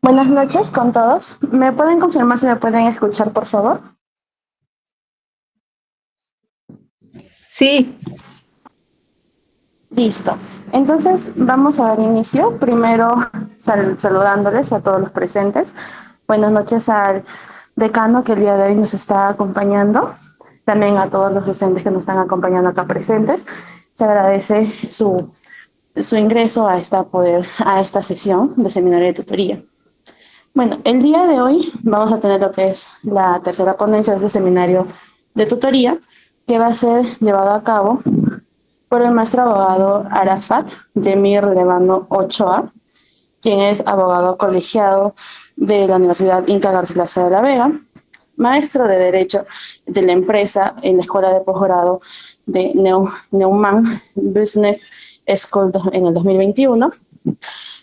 Buenas noches con todos. ¿Me pueden confirmar si me pueden escuchar, por favor? Sí, Listo. Entonces, vamos a dar inicio. Primero, saludándoles a todos los presentes. Buenas noches al decano que el día de hoy nos está acompañando. También a todos los docentes que nos están acompañando acá presentes. Se agradece su ingreso a esta sesión de seminario de tutoría. Bueno, el día de hoy vamos a tener lo que es la tercera ponencia de este seminario de tutoría, que va a ser llevado a cabo por el maestro abogado Arafat Demir Levano Ochoa, quien es abogado colegiado de la Universidad Inca Garcilaso de la Vega, maestro de Derecho de la Empresa en la Escuela de Posgrado de Neumann Business School en el 2021,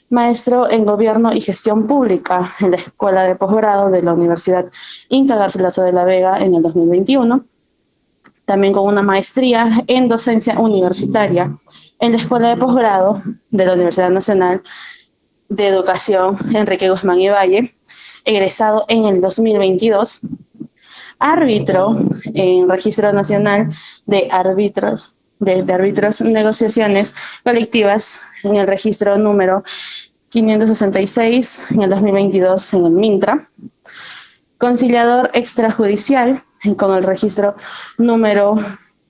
maestro en Gobierno y Gestión Pública en la Escuela de Posgrado de la Universidad Inca Garcilaso de la Vega en el 2021, también con una maestría en Docencia Universitaria en la Escuela de Posgrado de la Universidad Nacional de Educación Enrique Guzmán y Valle, egresado en el 2022, árbitro en Registro Nacional de Árbitros de árbitros negociaciones colectivas en el registro número 566 en el 2022 en el MINTRA, conciliador extrajudicial con el registro número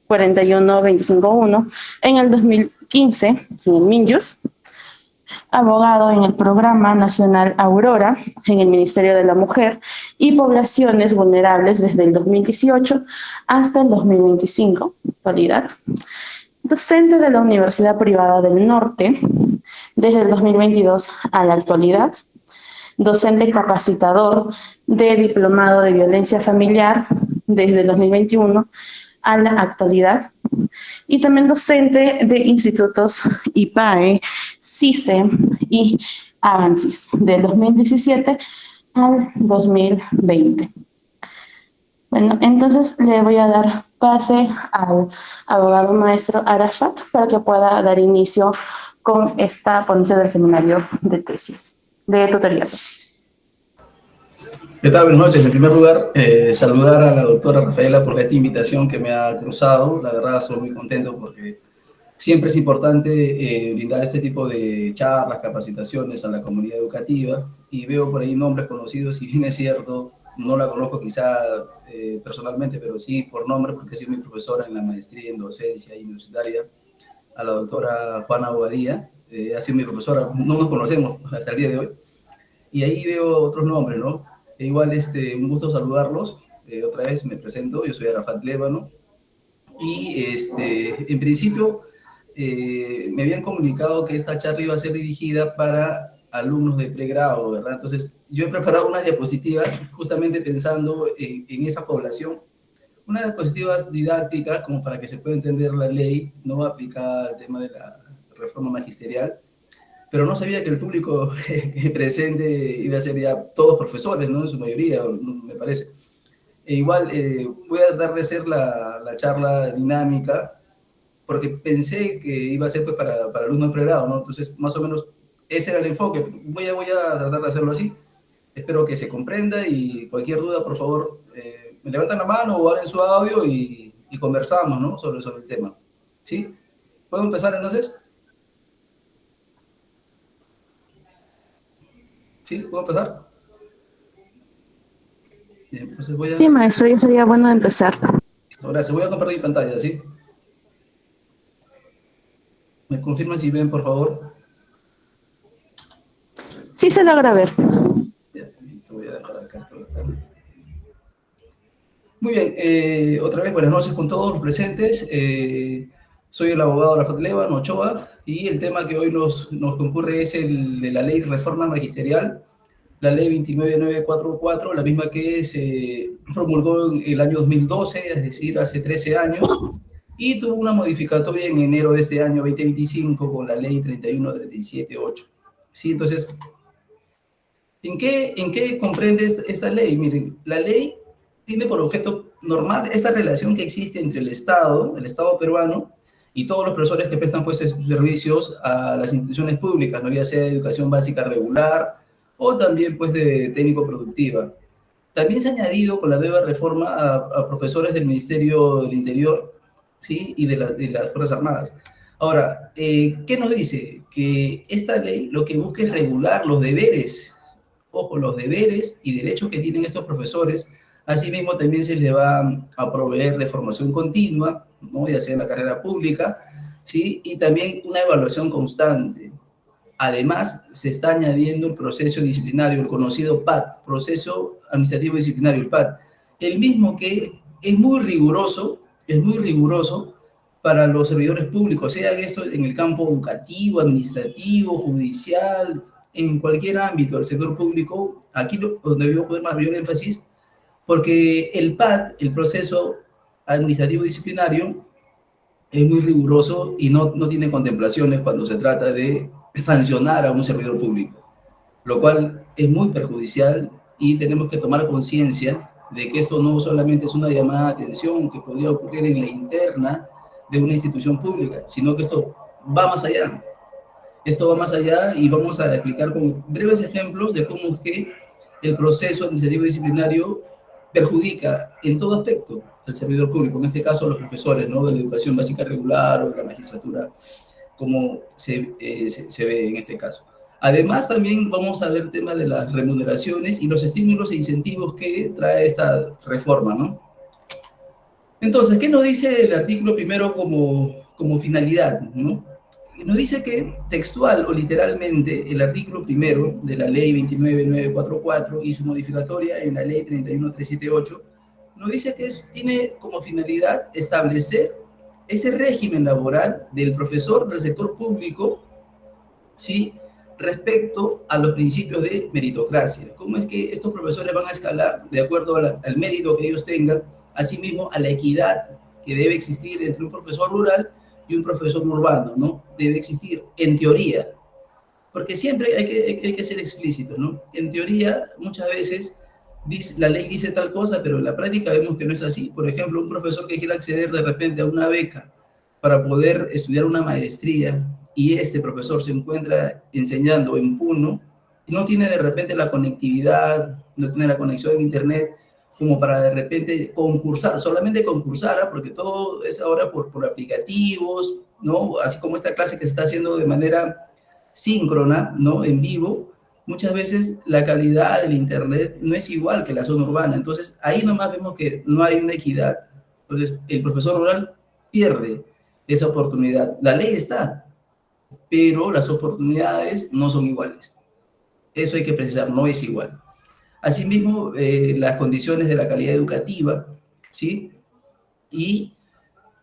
41251 en el 2015 en el MINJUS, abogado en el Programa Nacional Aurora en el Ministerio de la Mujer y Poblaciones Vulnerables desde el 2018 hasta el 2025, actualidad. Docente de la Universidad Privada del Norte desde el 2022 a la actualidad, docente capacitador de Diplomado de Violencia Familiar desde el 2021 a la actualidad, y también docente de institutos IPAE, CICE y ANSYS del 2017 al 2020. Bueno, entonces le voy a dar pase al abogado maestro Arafat para que pueda dar inicio con esta ponencia del seminario de tesis, de tutoría. ¿Qué tal? Buenas noches. En primer lugar, saludar a la doctora Rafaela por esta invitación que me ha cruzado. La verdad, soy muy contento porque siempre es importante brindar este tipo de charlas, capacitaciones a la comunidad educativa, y veo por ahí nombres conocidos, y bien es cierto, no la conozco quizá personalmente, pero sí por nombre, porque ha sido mi profesora en la maestría en docencia universitaria, a la doctora Juana Bobadilla. Ha sido mi profesora, no nos conocemos hasta el día de hoy, y ahí veo otros nombres, ¿no? E igual, un gusto saludarlos. Otra vez me presento, yo soy Arafat Levano, y en principio me habían comunicado que esta charla iba a ser dirigida para alumnos de pregrado, ¿verdad? Entonces, yo he preparado unas diapositivas justamente pensando en esa población, unas diapositivas didácticas como para que se pueda entender la ley, no aplicada al tema de la reforma magisterial, pero no sabía que el público presente iba a ser ya todos profesores, ¿no? En su mayoría, me parece. E igual, voy a tratar de hacer la charla dinámica, porque pensé que iba a ser pues, para alumnos de pregrado, ¿no? Entonces, más o menos, ese era el enfoque. Voy a tratar de hacerlo así. Espero que se comprenda, y cualquier duda, por favor, me levantan la mano o abren su audio y conversamos, ¿no? Sobre el tema. ¿Sí? ¿Puedo empezar entonces? ¿Sí? ¿Puedo empezar? Bien, entonces Sí, maestro, ya sería bueno empezar. Gracias. Voy a compartir mi pantalla, ¿sí? ¿Me confirman si ven, por favor? Sí se logra ver. Ya, listo, voy a dejar acá esto de acá. Muy bien, otra vez buenas noches con todos los presentes. Soy el abogado Arafat Levano Ochoa, y el tema que hoy nos concurre es el de la ley de reforma magisterial, la ley 29944, la misma que se promulgó en el año 2012, es decir, hace 13 años, y tuvo una modificatoria en enero de este año 2025 con la ley 31378. ¿Sí? Entonces, en qué comprende esta ley? Miren, la ley tiene por objeto normal esa relación que existe entre el Estado peruano, y todos los profesores que prestan pues sus servicios a las instituciones públicas, ¿no? Ya sea de educación básica regular o también pues de técnico productiva. También se ha añadido con la nueva reforma a profesores del Ministerio del Interior, ¿sí? Y de las Fuerzas Armadas. Ahora, ¿qué nos dice? Que esta ley lo que busca es regular los deberes, ojo, los deberes y derechos que tienen estos profesores. Asimismo, también se les va a proveer de formación continua, ¿no? Ya sea en la carrera pública, ¿sí? Y también una evaluación constante. Además, se está añadiendo el proceso disciplinario, el conocido PAD, proceso administrativo disciplinario, el PAD, el mismo que es muy riguroso para los servidores públicos, sea esto en el campo educativo, administrativo, judicial, en cualquier ámbito del sector público. Aquí donde debo poner mayor énfasis, porque el PAD, el proceso administrativo disciplinario, es muy riguroso y no tiene contemplaciones cuando se trata de sancionar a un servidor público, lo cual es muy perjudicial y tenemos que tomar conciencia de que esto no solamente es una llamada de atención que podría ocurrir en la interna de una institución pública, sino que esto va más allá. Esto va más allá y vamos a explicar con breves ejemplos de cómo es que el proceso administrativo disciplinario perjudica en todo aspecto al servidor público, en este caso a los profesores, ¿no? De la educación básica regular o de la magistratura, como se ve en este caso. Además, también vamos a ver el tema de las remuneraciones y los estímulos e incentivos que trae esta reforma, ¿no? Entonces, ¿qué nos dice el artículo primero como finalidad, ¿no? Nos dice que textual o literalmente el artículo primero de la ley 29944 y su modificatoria en la ley 31378 nos dice que tiene como finalidad establecer ese régimen laboral del profesor del sector público, ¿sí? Respecto a los principios de meritocracia. ¿Cómo es que estos profesores van a escalar de acuerdo al mérito que ellos tengan? Asimismo, a la equidad que debe existir entre un profesor rural y un profesor urbano, ¿no? Debe existir, en teoría, porque siempre hay que ser explícito, ¿no? En teoría, muchas veces la ley dice tal cosa, pero en la práctica vemos que no es así. Por ejemplo, un profesor que quiera acceder de repente a una beca para poder estudiar una maestría y este profesor se encuentra enseñando en Puno y no tiene de repente la conectividad, no tiene la conexión a internet como para de repente concursar, solamente concursar, ¿eh? Porque todo es ahora por aplicativos, ¿no? Así como esta clase que se está haciendo de manera síncrona, ¿no? En vivo, muchas veces la calidad del internet no es igual que la zona urbana. Entonces, ahí nomás vemos que no hay una equidad. Entonces, el profesor rural pierde esa oportunidad. La ley está, pero las oportunidades no son iguales. Eso hay que precisar, no es igual. Asimismo, las condiciones de la calidad educativa, ¿sí? Y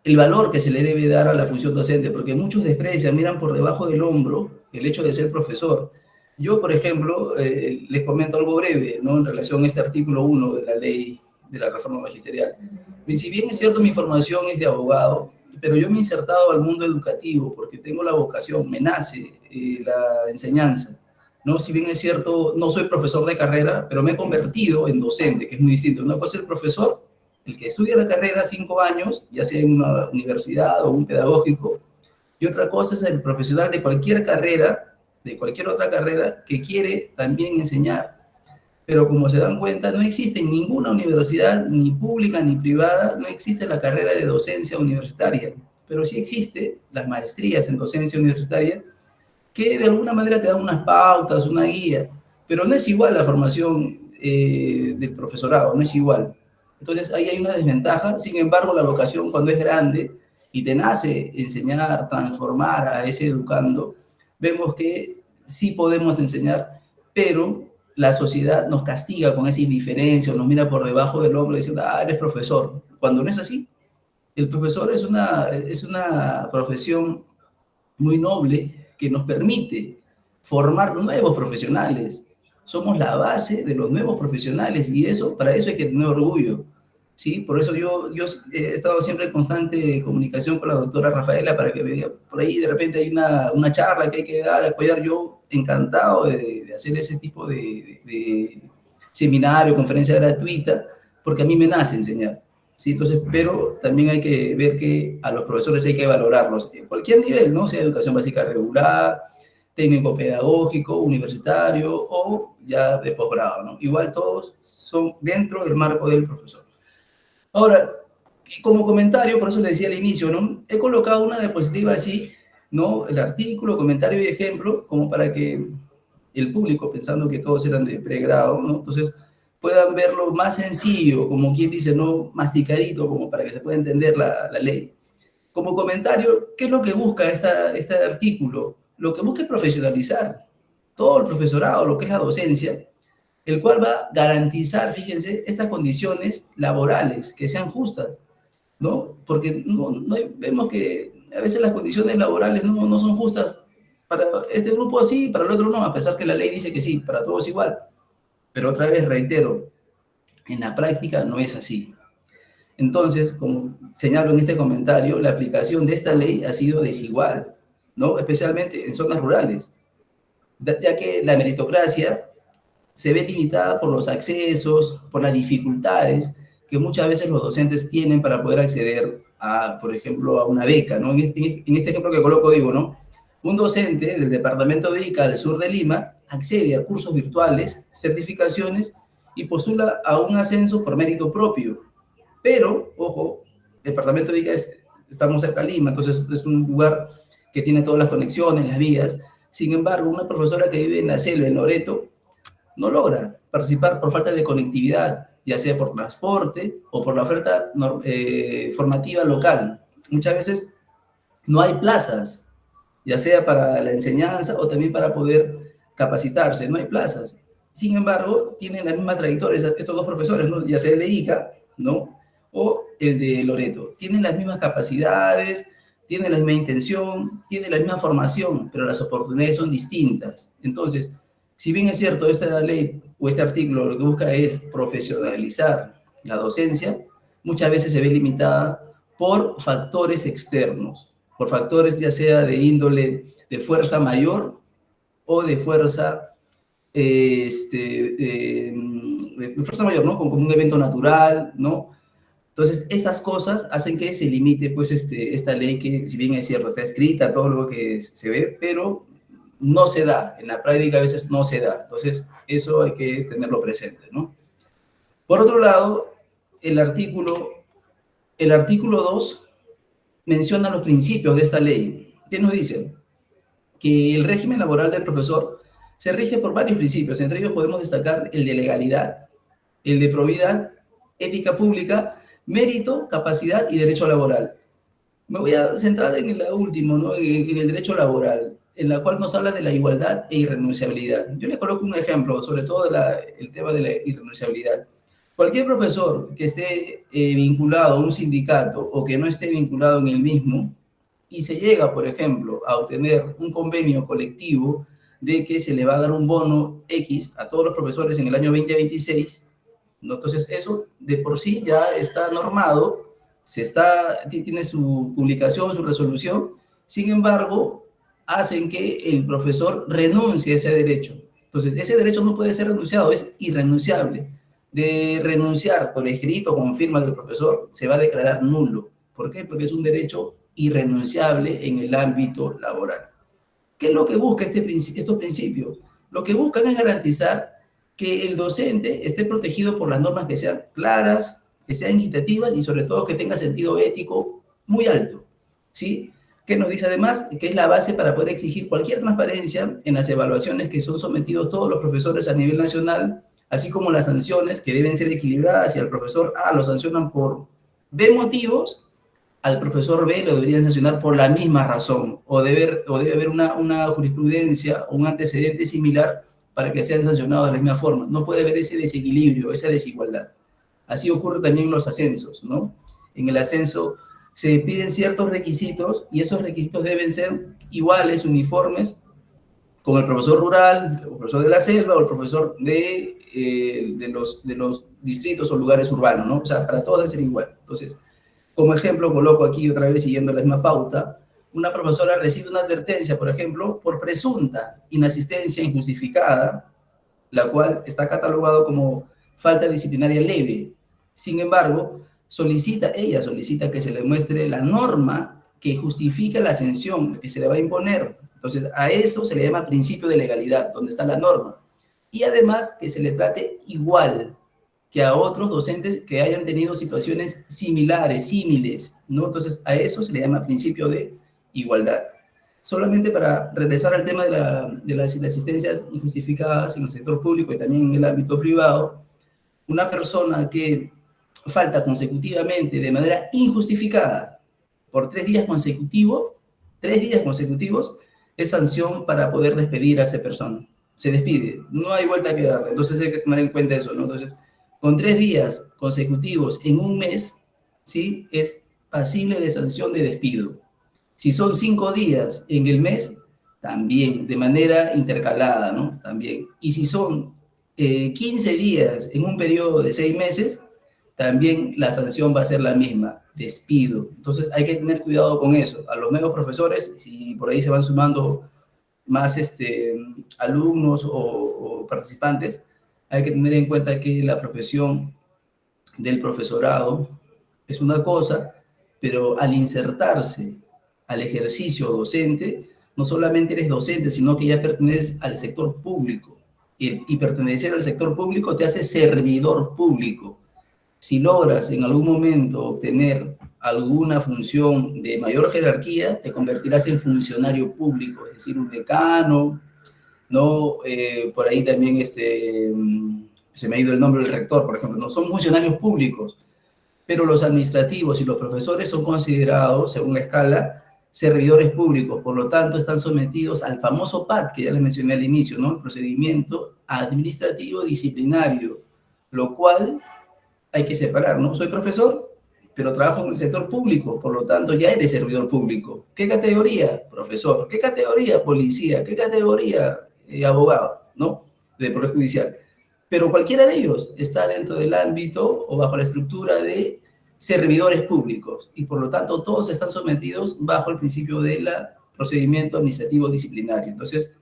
el valor que se le debe dar a la función docente, porque muchos desprecian, miran por debajo del hombro el hecho de ser profesor. Yo, por ejemplo, les comento algo breve, ¿no? En relación a este artículo 1 de la ley de la reforma magisterial. Y si bien es cierto, mi formación es de abogado, pero yo me he insertado al mundo educativo porque tengo la vocación, me nace la enseñanza, ¿no? Si bien es cierto, no soy profesor de carrera, pero me he convertido en docente, que es muy distinto. Una cosa es el profesor, el que estudia la carrera 5 años, ya sea en una universidad o un pedagógico, y otra cosa es el profesional de cualquier carrera, de cualquier otra carrera, que quiere también enseñar. Pero como se dan cuenta, no existe en ninguna universidad, ni pública ni privada, no existe la carrera de docencia universitaria, pero sí existe las maestrías en docencia universitaria, que de alguna manera te dan unas pautas, una guía, pero no es igual la formación del profesorado, no es igual. Entonces ahí hay una desventaja, sin embargo la vocación cuando es grande y te nace enseñar, transformar a ese educando, vemos que sí podemos enseñar, pero la sociedad nos castiga con esa indiferencia, o nos mira por debajo del hombro diciendo, ah, eres profesor, cuando no es así. El profesor es una profesión muy noble que nos permite formar nuevos profesionales. Somos la base de los nuevos profesionales y eso, para eso hay que tener orgullo. ¿Sí? Por eso yo he estado siempre en constante comunicación con la doctora Rafaela para que me diga, por ahí de repente hay una charla que hay que dar, apoyar. Yo encantado de hacer ese tipo de seminario, conferencia gratuita, porque a mí me nace enseñar. ¿Sí? Entonces, pero también hay que ver que a los profesores hay que valorarlos en cualquier nivel, ¿no? Sea educación básica regular, técnico pedagógico, universitario o ya de posgrado, ¿no? Igual todos son dentro del marco del profesor. Ahora, como comentario, por eso le decía al inicio, ¿no? He colocado una diapositiva así, ¿no? El artículo, comentario y ejemplo, como para que el público, pensando que todos eran de pregrado, ¿no? Entonces, puedan verlo más sencillo, como quien dice, ¿no? Masticadito, como para que se pueda entender la ley. Como comentario, ¿qué es lo que busca este artículo? Lo que busca es profesionalizar todo el profesorado, lo que es la docencia, el cual va a garantizar, fíjense, estas condiciones laborales que sean justas, ¿no? Porque vemos que a veces las condiciones laborales no son justas para este grupo sí, para el otro no, a pesar que la ley dice que sí, para todos igual. Pero otra vez reitero, en la práctica no es así. Entonces, como señalo en este comentario, la aplicación de esta ley ha sido desigual, ¿no? Especialmente en zonas rurales, ya que la meritocracia se ve limitada por los accesos, por las dificultades que muchas veces los docentes tienen para poder acceder a, por ejemplo, a una beca, ¿no? En este ejemplo que coloco digo, ¿no? Un docente del departamento de Ica al sur de Lima accede a cursos virtuales, certificaciones y postula a un ascenso por mérito propio. Pero, ojo, el departamento de Ica estamos cerca de Lima, entonces es un lugar que tiene todas las conexiones, las vías. Sin embargo, una profesora que vive en la selva, en Loreto, no logra participar por falta de conectividad, ya sea por transporte o por la oferta formativa local. Muchas veces no hay plazas, ya sea para la enseñanza o también para poder capacitarse, no hay plazas. Sin embargo, tienen las mismas trayectorias estos dos profesores, ¿no? Ya sea el de Ica, ¿no? O el de Loreto. Tienen las mismas capacidades, tienen la misma intención, tienen la misma formación, pero las oportunidades son distintas. Entonces, si bien es cierto, esta ley o este artículo lo que busca es profesionalizar la docencia, muchas veces se ve limitada por factores externos, por factores ya sea de índole de fuerza mayor o de fuerza, de fuerza mayor, ¿no? Como un evento natural, ¿no? Entonces, esas cosas hacen que se limite, pues, esta ley que, si bien es cierto, está escrita, todo lo que se ve, pero no se da, en la práctica a veces no se da. Entonces, eso hay que tenerlo presente, ¿no? Por otro lado, el artículo 2 menciona los principios de esta ley. ¿Qué nos dicen? Que el régimen laboral del profesor se rige por varios principios. Entre ellos podemos destacar el de legalidad, el de probidad, ética pública, mérito, capacidad y derecho laboral. Me voy a centrar en el último, ¿no? En el derecho laboral, en la cual nos habla de la igualdad e irrenunciabilidad. Yo le coloco un ejemplo, sobre todo el tema de la irrenunciabilidad. Cualquier profesor que esté vinculado a un sindicato o que no esté vinculado en el mismo y se llega, por ejemplo, a obtener un convenio colectivo de que se le va a dar un bono X a todos los profesores en el año 2026, ¿no? Entonces eso de por sí ya está normado, tiene su publicación, su resolución. Sin embargo, hacen que el profesor renuncie a ese derecho. Entonces, ese derecho no puede ser renunciado, es irrenunciable. De renunciar por escrito con firma del profesor, se va a declarar nulo. ¿Por qué? Porque es un derecho irrenunciable en el ámbito laboral. ¿Qué es lo que busca estos principios? Lo que buscan es garantizar que el docente esté protegido por las normas que sean claras, que sean equitativas y sobre todo que tenga sentido ético muy alto, ¿sí? Que nos dice además que es la base para poder exigir cualquier transparencia en las evaluaciones que son sometidos todos los profesores a nivel nacional, así como las sanciones que deben ser equilibradas. Si al profesor A lo sancionan por B motivos, al profesor B lo deberían sancionar por la misma razón, o debe haber una jurisprudencia o un antecedente similar para que sean sancionados de la misma forma. No puede haber ese desequilibrio, esa desigualdad. Así ocurre también en los ascensos, ¿no? En el ascenso se piden ciertos requisitos y esos requisitos deben ser iguales, uniformes, con el profesor rural, el profesor de la selva o el profesor de los distritos o lugares urbanos, ¿no? O sea, para todos debe ser igual. Entonces, como ejemplo, coloco aquí otra vez siguiendo la misma pauta, una profesora recibe una advertencia, por ejemplo, por presunta inasistencia injustificada, la cual está catalogado como falta disciplinaria leve. Sin embargo, ella solicita que se le muestre la norma que justifica la sanción que se le va a imponer. Entonces, a eso se le llama principio de legalidad, donde está la norma. Y además que se le trate igual que a otros docentes que hayan tenido situaciones similares, símiles, ¿no? Entonces, a eso se le llama principio de igualdad. Solamente para regresar al tema de las asistencias injustificadas en el sector público y también en el ámbito privado, una persona que falta consecutivamente de manera injustificada por 3 días consecutivos, es sanción para poder despedir a esa persona. Se despide, no hay vuelta que darle. Entonces hay que tomar en cuenta eso, ¿no? Entonces, con 3 días consecutivos en un mes, ¿sí? Es pasible de sanción de despido. Si son 5 días en el mes, también, de manera intercalada, ¿no? También. Y si son 15 días en un periodo de 6 meses, también la sanción va a ser la misma, despido. Entonces hay que tener cuidado con eso. A los nuevos profesores, si por ahí se van sumando más alumnos o participantes, hay que tener en cuenta que la profesión del profesorado es una cosa, pero al insertarse al ejercicio docente, no solamente eres docente, sino que ya perteneces al sector público. Y pertenecer al sector público te hace servidor público. Si logras en algún momento obtener alguna función de mayor jerarquía, te convertirás en funcionario público, es decir, un decano, ¿no? Por ahí también se me ha ido el nombre del rector, por ejemplo, no son funcionarios públicos, pero los administrativos y los profesores son considerados, según la escala, servidores públicos, por lo tanto están sometidos al famoso PAD, que ya les mencioné al inicio, ¿no? El procedimiento administrativo disciplinario, lo cual hay que separar, ¿no? Soy profesor, pero trabajo en el sector público, por lo tanto ya eres servidor público. ¿Qué categoría? Profesor. ¿Qué categoría? Policía. ¿Qué categoría? Abogado, ¿no? De Poder Judicial. Pero cualquiera de ellos está dentro del ámbito o bajo la estructura de servidores públicos y por lo tanto todos están sometidos bajo el principio del procedimiento administrativo disciplinario. Entonces,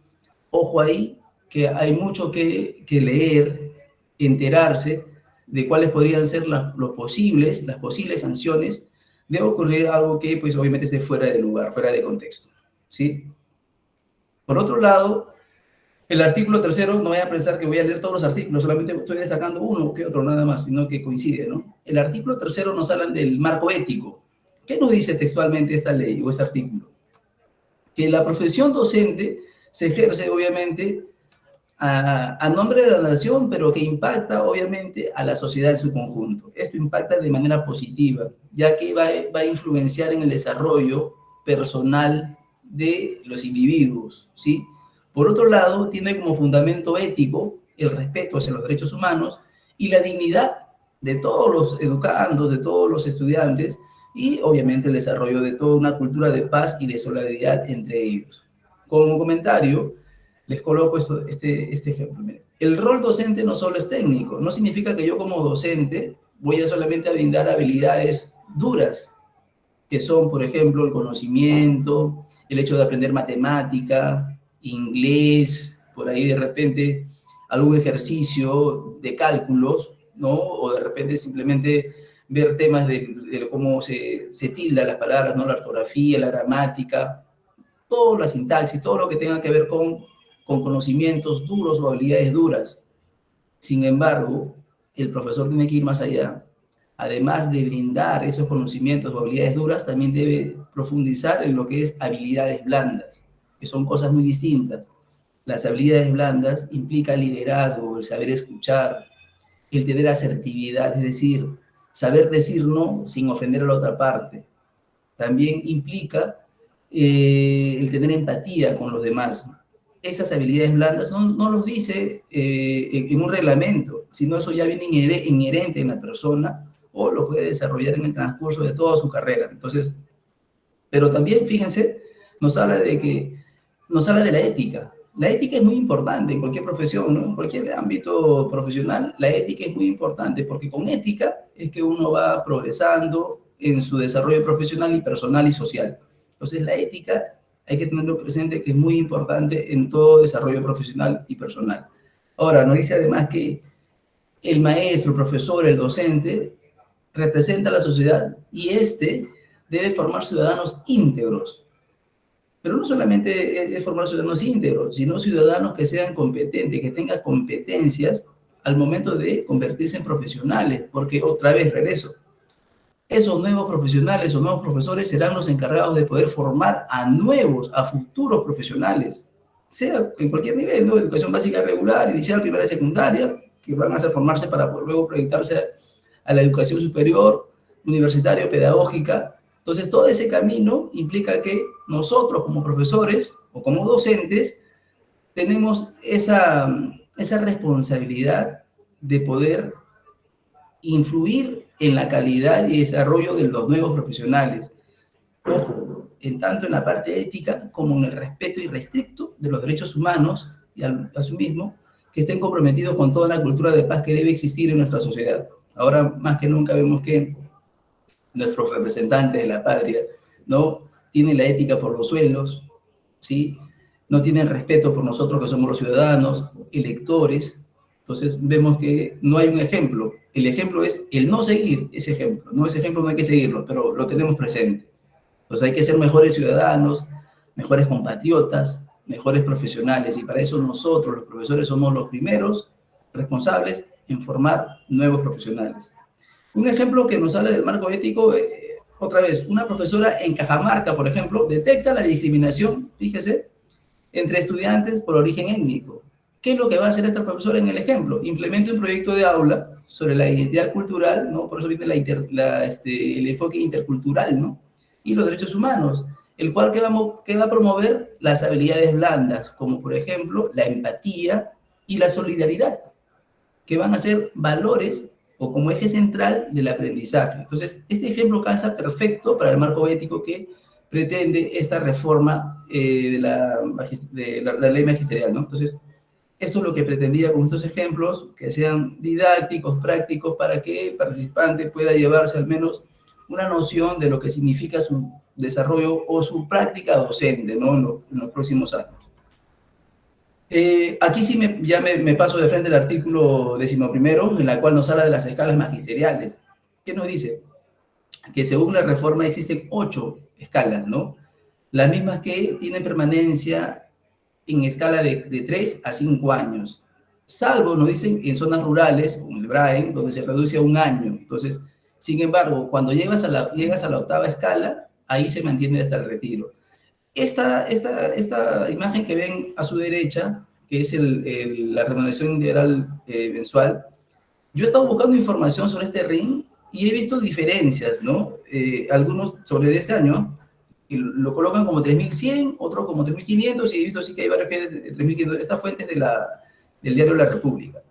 ojo ahí, que hay mucho que leer, enterarse de cuáles podrían ser las posibles sanciones de ocurrir algo que pues obviamente esté fuera de lugar, fuera de contexto, ¿sí? Por otro lado, el artículo tercero, no voy a pensar que voy a leer todos los artículos, solamente estoy destacando uno que otro nada más, sino que coincide, ¿no? El artículo tercero nos habla del marco ético. ¿Qué nos dice textualmente esta ley o este artículo? Que la profesión docente se ejerce obviamente a nombre de la nación, pero que impacta obviamente a la sociedad en su conjunto. Esto impacta de manera positiva, ya que va a influenciar en el desarrollo personal de los individuos, ¿sí? Por otro lado, tiene como fundamento ético el respeto hacia los derechos humanos y la dignidad de todos los educandos, de todos los estudiantes y obviamente el desarrollo de toda una cultura de paz y de solidaridad entre ellos. Como comentario, les coloco este ejemplo. El rol docente no solo es técnico, no significa que yo como docente voy a solamente a brindar habilidades duras, que son, por ejemplo, el conocimiento, el hecho de aprender matemática, inglés, por ahí de repente algún ejercicio de cálculos, ¿no? O de repente simplemente ver temas de cómo se tilda las palabras, ¿no? La ortografía, la gramática, toda la sintaxis, todo lo que tenga que ver con conocimientos duros o habilidades duras. Sin embargo, el profesor tiene que ir más allá. Además de brindar esos conocimientos o habilidades duras, también debe profundizar en lo que es habilidades blandas, que son cosas muy distintas. Las habilidades blandas implican liderazgo, el saber escuchar, el tener asertividad, es decir, saber decir no sin ofender a la otra parte. También implica el tener empatía con los demás. Esas habilidades blandas no los dice en un reglamento, sino eso ya viene inherente en la persona o lo puede desarrollar en el transcurso de toda su carrera. Entonces, pero también, fíjense, nos habla de la ética. La ética es muy importante en cualquier profesión, ¿no? En cualquier ámbito profesional, la ética es muy importante porque con ética es que uno va progresando en su desarrollo profesional y personal y social. Entonces, la ética hay que tenerlo presente que es muy importante en todo desarrollo profesional y personal. Ahora, nos dice además que el maestro, el profesor, el docente representa a la sociedad y debe formar ciudadanos íntegros. Pero no solamente es formar ciudadanos íntegros, sino ciudadanos que sean competentes, que tengan competencias al momento de convertirse en profesionales, porque otra vez regreso, esos nuevos profesionales o nuevos profesores serán los encargados de poder formar a nuevos, a futuros profesionales, sea en cualquier nivel, ¿no? Educación básica regular, inicial, primaria y secundaria, que van a hacer formarse para luego proyectarse a la educación superior, universitaria o pedagógica. Entonces, todo ese camino implica que nosotros como profesores o como docentes tenemos esa responsabilidad de poder influir en la calidad y desarrollo de los nuevos profesionales. Ojo, en tanto en la parte ética como en el respeto irrestricto de los derechos humanos y a su mismo, que estén comprometidos con toda la cultura de paz que debe existir en nuestra sociedad. Ahora más que nunca vemos que nuestros representantes de la patria no tienen la ética por los suelos, ¿sí? No tienen respeto por nosotros que somos los ciudadanos, electores. Entonces vemos que no hay un ejemplo. El ejemplo es el no seguir ese ejemplo. No, ese ejemplo no hay que seguirlo, pero lo tenemos presente. Entonces hay que ser mejores ciudadanos, mejores compatriotas, mejores profesionales, y para eso nosotros, los profesores, somos los primeros responsables en formar nuevos profesionales. Un ejemplo que nos habla del marco ético, otra vez, una profesora en Cajamarca, por ejemplo, detecta la discriminación, fíjese, entre estudiantes por origen étnico. ¿Qué es lo que va a hacer esta profesora en el ejemplo? Implementa un proyecto de aula sobre la identidad cultural, ¿no? Por eso viene el enfoque intercultural, ¿no? Y los derechos humanos, el cual que va a promover las habilidades blandas, como por ejemplo la empatía y la solidaridad, que van a ser valores o como eje central del aprendizaje. Entonces, este ejemplo calza perfecto para el marco ético que pretende esta reforma de la ley magisterial, ¿no? Entonces, esto es lo que pretendía con estos ejemplos, que sean didácticos, prácticos, para que el participante pueda llevarse al menos una noción de lo que significa su desarrollo o su práctica docente, ¿no? En los próximos años. Aquí sí me paso de frente al artículo 11, en la cual nos habla de las escalas magisteriales. ¿Qué nos dice? Que según la reforma existen 8 escalas, ¿no? Las mismas que tienen permanencia en escala de 3 a 5 años, salvo, nos dicen, en zonas rurales, como el Brain, donde se reduce a 1 año. Entonces, sin embargo, cuando llegas a la octava escala, ahí se mantiene hasta el retiro. Esta imagen que ven a su derecha, que es la remuneración integral mensual, yo he estado buscando información sobre este RIN y he visto diferencias, ¿no? Algunos sobre este año, y lo colocan como 3.100, otros como 3.500, y he visto sí que hay varios que de 3.500. Esta fuente es del diario La República.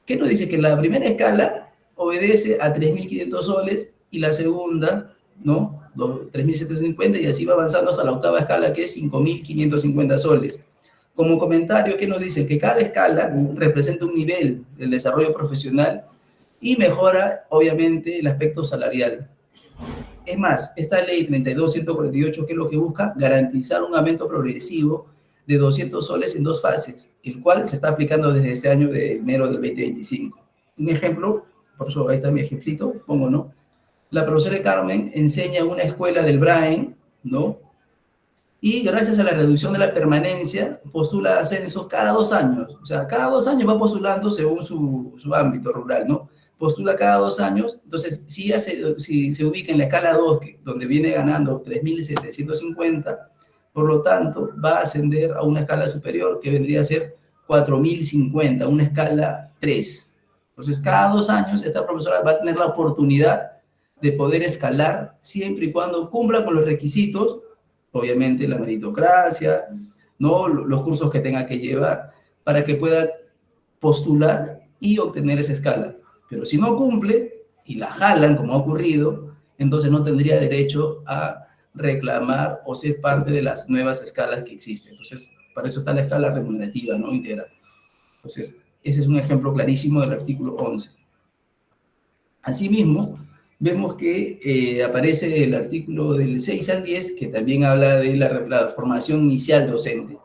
¿Qué nos dice? Que la primera escala obedece a 3.500 soles y la segunda, ¿no? 3.750, y así va avanzando hasta la octava escala, que es 5.550 soles. Como comentario, ¿qué nos dice? Que cada escala representa un nivel del desarrollo profesional y mejora, obviamente, el aspecto salarial. Es más, esta ley 32.148, ¿qué es lo que busca? Garantizar un aumento progresivo de 200 soles en 2 fases, el cual se está aplicando desde este año de enero del 2025. Un ejemplo, por eso ahí está mi ejemplito, pongo, ¿no? La profesora Carmen enseña en una escuela del Brain, ¿no? Y gracias a la reducción de la permanencia, postula ascensos cada 2 años. O sea, cada 2 años va postulando según su ámbito rural, ¿no? Postula cada 2 años. Entonces, si se ubica en la escala 2, donde viene ganando 3.750, por lo tanto, va a ascender a una escala superior que vendría a ser 4.050, una escala 3. Entonces, cada 2 años, esta profesora va a tener la oportunidad de poder escalar siempre y cuando cumpla con los requisitos, obviamente la meritocracia, ¿no? Los cursos que tenga que llevar, para que pueda postular y obtener esa escala. Pero si no cumple y la jalan, como ha ocurrido, entonces no tendría derecho a reclamar o ser parte de las nuevas escalas que existen. Entonces, para eso está la escala remunerativa, ¿no? Integral. Entonces, ese es un ejemplo clarísimo del artículo 11. Asimismo, vemos que aparece el artículo del 6 al 10, que también habla de la formación inicial docente.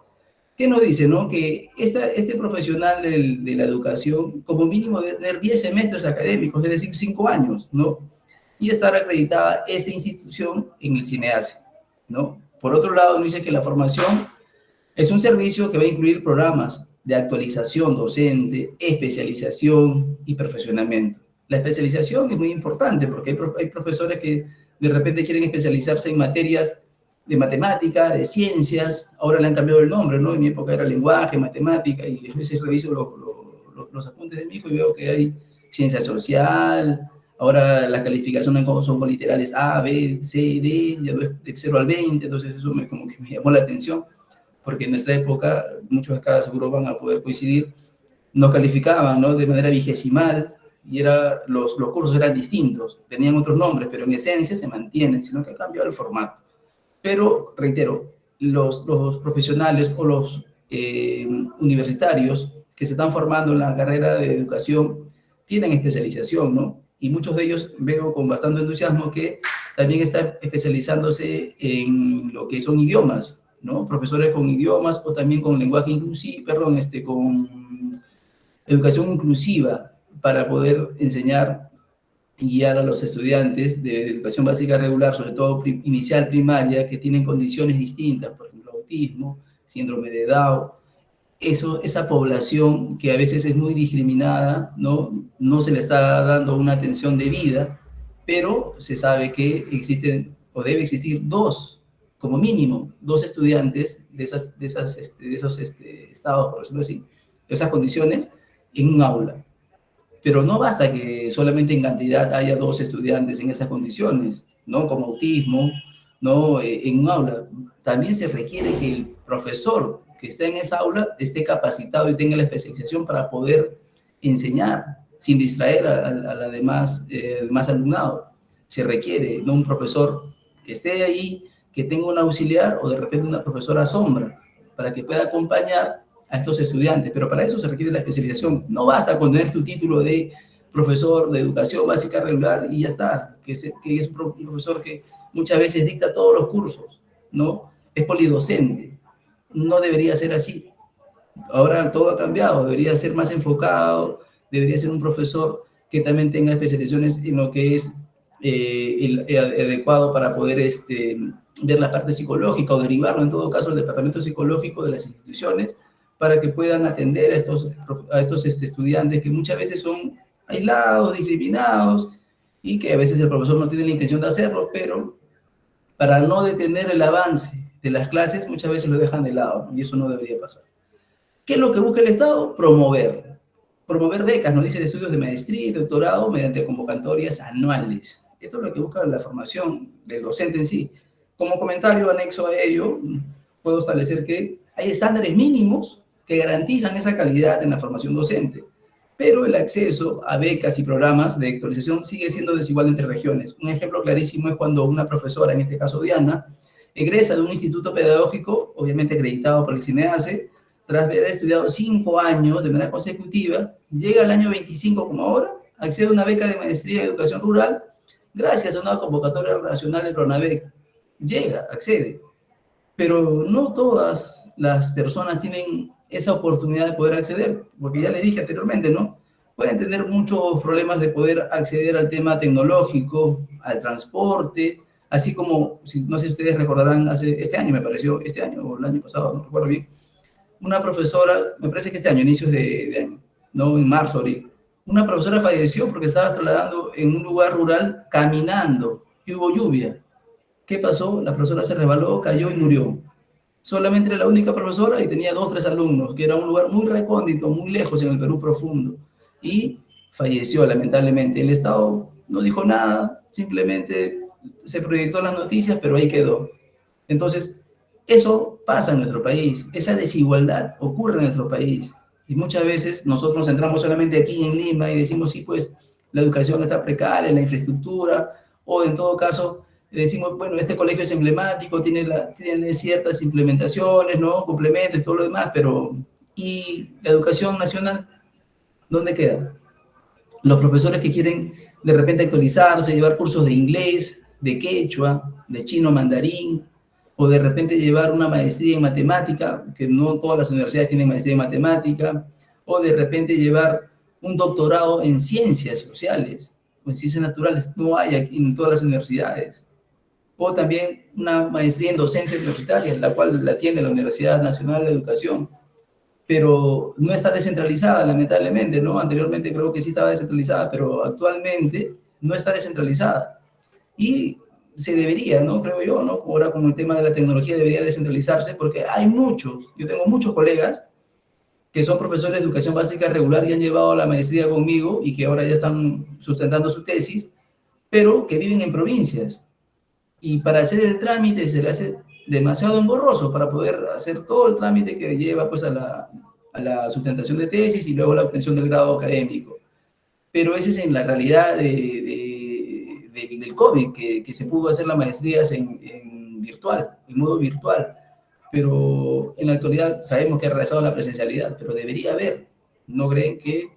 ¿Qué nos dice, no? Que este profesional de la educación, como mínimo, debe tener 10 semestres académicos, es decir, 5 años, ¿no? Y estar acreditada esta institución en el CINEASE, ¿no? Por otro lado, nos dice que la formación es un servicio que va a incluir programas de actualización docente, especialización y perfeccionamiento. La especialización es muy importante porque hay profesores que de repente quieren especializarse en materias de matemática, de ciencias, ahora le han cambiado el nombre, ¿no? En mi época era lenguaje, matemática, y a veces reviso los apuntes de mi hijo y veo que hay ciencia social, ahora las calificaciones son con literales A, B, C, D, ya no es de 0 al 20, entonces eso como que me llamó la atención, porque en nuestra época, muchos de acá seguro van a poder coincidir, nos calificaban, ¿no? De manera vigesimal, y los cursos eran distintos, tenían otros nombres, pero en esencia se mantienen, sino que ha cambiado el formato. Pero, reitero, los profesionales o los universitarios que se están formando en la carrera de educación tienen especialización, ¿no? Y muchos de ellos veo con bastante entusiasmo que también están especializándose en lo que son idiomas, ¿no? Profesores con idiomas o también con lenguaje inclusivo, perdón, con educación inclusiva para poder enseñar y guiar a los estudiantes de educación básica regular, sobre todo inicial, primaria, que tienen condiciones distintas, por ejemplo, autismo, síndrome de Down, esa población que a veces es muy discriminada, no se le está dando una atención debida, pero se sabe que existen o debe existir como mínimo, dos estudiantes de esos estados, por decirlo así, de esas condiciones, en un aula. Pero no basta que solamente en cantidad haya dos estudiantes en esas condiciones, ¿no? Como autismo, ¿no? En un aula. También se requiere que el profesor que esté en esa aula esté capacitado y tenga la especialización para poder enseñar sin distraer a demás alumnado. Se requiere, ¿no? Un profesor que esté ahí, que tenga un auxiliar o de repente una profesora sombra para que pueda acompañar a estos estudiantes, pero para eso se requiere la especialización. No basta con tener tu título de profesor de educación básica regular y ya está, que es un profesor que muchas veces dicta todos los cursos, ¿no? Es polidocente. No debería ser así. Ahora todo ha cambiado, debería ser más enfocado, debería ser un profesor que también tenga especializaciones en lo que es adecuado para poder ver la parte psicológica o derivarlo en todo caso al departamento psicológico de las instituciones para que puedan atender a estos estudiantes que muchas veces son aislados, discriminados y que a veces el profesor no tiene la intención de hacerlo, pero para no detener el avance de las clases muchas veces lo dejan de lado y eso no debería pasar. ¿Qué es lo que busca el Estado? Promover becas, nos dice, de estudios de maestría y doctorado mediante convocatorias anuales. Esto es lo que busca la formación del docente en sí. Como comentario anexo a ello, puedo establecer que hay estándares mínimos que garantizan esa calidad en la formación docente, pero el acceso a becas y programas de actualización sigue siendo desigual entre regiones. Un ejemplo clarísimo es cuando una profesora, en este caso Diana, egresa de un instituto pedagógico, obviamente acreditado por el CINEACE, tras haber estudiado 5 años de manera consecutiva, llega al año 25 como ahora, accede a una beca de maestría en educación rural, gracias a una convocatoria nacional de Pronavec. Llega, accede. Pero no todas las personas tienen esa oportunidad de poder acceder, porque ya le dije anteriormente, ¿no? Pueden tener muchos problemas de poder acceder al tema tecnológico, al transporte, así como, no sé si ustedes recordarán, este año me pareció, este año o el año pasado, no recuerdo bien, una profesora, me parece que este año, inicios de año, ¿no? En marzo, abril, una profesora falleció porque estaba trasladando en un lugar rural caminando y hubo lluvia. ¿Qué pasó? La profesora se resbaló, cayó y murió. Solamente era la única profesora y tenía 2 o 3 alumnos, que era un lugar muy recóndito, muy lejos en el Perú profundo. Y falleció, lamentablemente. El Estado no dijo nada, simplemente se proyectó las noticias, pero ahí quedó. Entonces, eso pasa en nuestro país, esa desigualdad ocurre en nuestro país. Y muchas veces nosotros nos centramos solamente aquí en Lima y decimos, sí, pues la educación está precaria, la infraestructura, o en todo caso decimos, bueno, este colegio es emblemático, tiene ciertas implementaciones, ¿no? Complementos y todo lo demás, pero ¿y la educación nacional dónde queda? Los profesores que quieren de repente actualizarse, llevar cursos de inglés, de quechua, de chino mandarín, o de repente llevar una maestría en matemática, que no todas las universidades tienen maestría en matemática, o de repente llevar un doctorado en ciencias sociales o en ciencias naturales, no hay aquí en todas las universidades. o también una maestría en docencia universitaria, la cual la tiene la Universidad Nacional de Educación, pero no está descentralizada, lamentablemente, ¿no? Anteriormente creo que sí estaba descentralizada, pero actualmente no está descentralizada. Y se debería, ¿no? Creo yo, ¿no? Ahora con el tema de la tecnología debería descentralizarse, porque hay muchos, yo tengo muchos colegas que son profesores de educación básica regular y han llevado la maestría conmigo y que ahora ya están sustentando su tesis, pero que viven en provincias. Y para hacer el trámite se le hace demasiado engorroso para poder hacer todo el trámite que lleva pues a la sustentación de tesis y luego la obtención del grado académico. Pero esa es en la realidad del COVID, que se pudo hacer las maestrías en virtual, en modo virtual. Pero en la actualidad sabemos que ha regresado la presencialidad, pero debería haber, ¿no creen que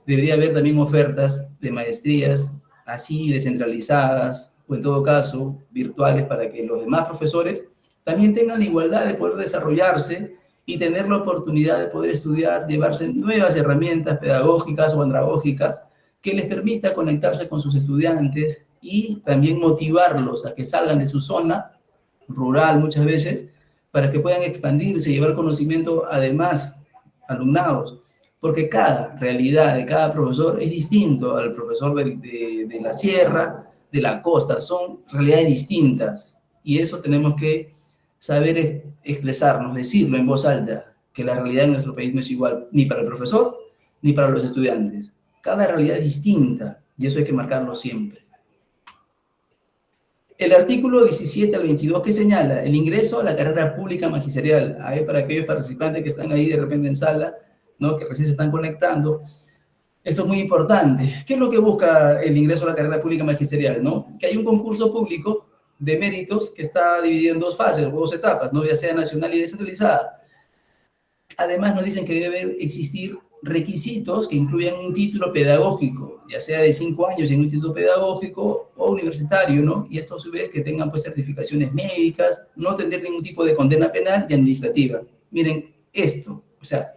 debería haber también ofertas de maestrías así descentralizadas o en todo caso virtuales para que los demás profesores también tengan la igualdad de poder desarrollarse y tener la oportunidad de poder estudiar, llevarse nuevas herramientas pedagógicas o andragógicas que les permita conectarse con sus estudiantes y también motivarlos a que salgan de su zona rural muchas veces para que puedan expandirse y llevar conocimiento a demás alumnados, porque cada realidad de cada profesor es distinto al profesor de la sierra, de la costa, son realidades distintas y eso tenemos que saber expresarnos, decirlo en voz alta, que la realidad en nuestro país no es igual ni para el profesor ni para los estudiantes. Cada realidad es distinta y eso hay que marcarlo siempre. El artículo 17 al 22 que señala el ingreso a la carrera pública magisterial, ahí para aquellos participantes que están ahí de repente en sala, ¿no? Que recién se están conectando, esto es muy importante. ¿Qué es lo que busca el ingreso a la carrera pública magisterial? ¿No? Que hay un concurso público de méritos que está dividido en dos fases o dos etapas, ¿no? Ya sea nacional y descentralizada. Además nos dicen que debe existir requisitos que incluyan un título pedagógico, ya sea de 5 años en un instituto pedagógico o universitario, ¿no? Y esto a su vez que tengan pues certificaciones médicas, no tener ningún tipo de condena penal y administrativa. Miren esto, o sea,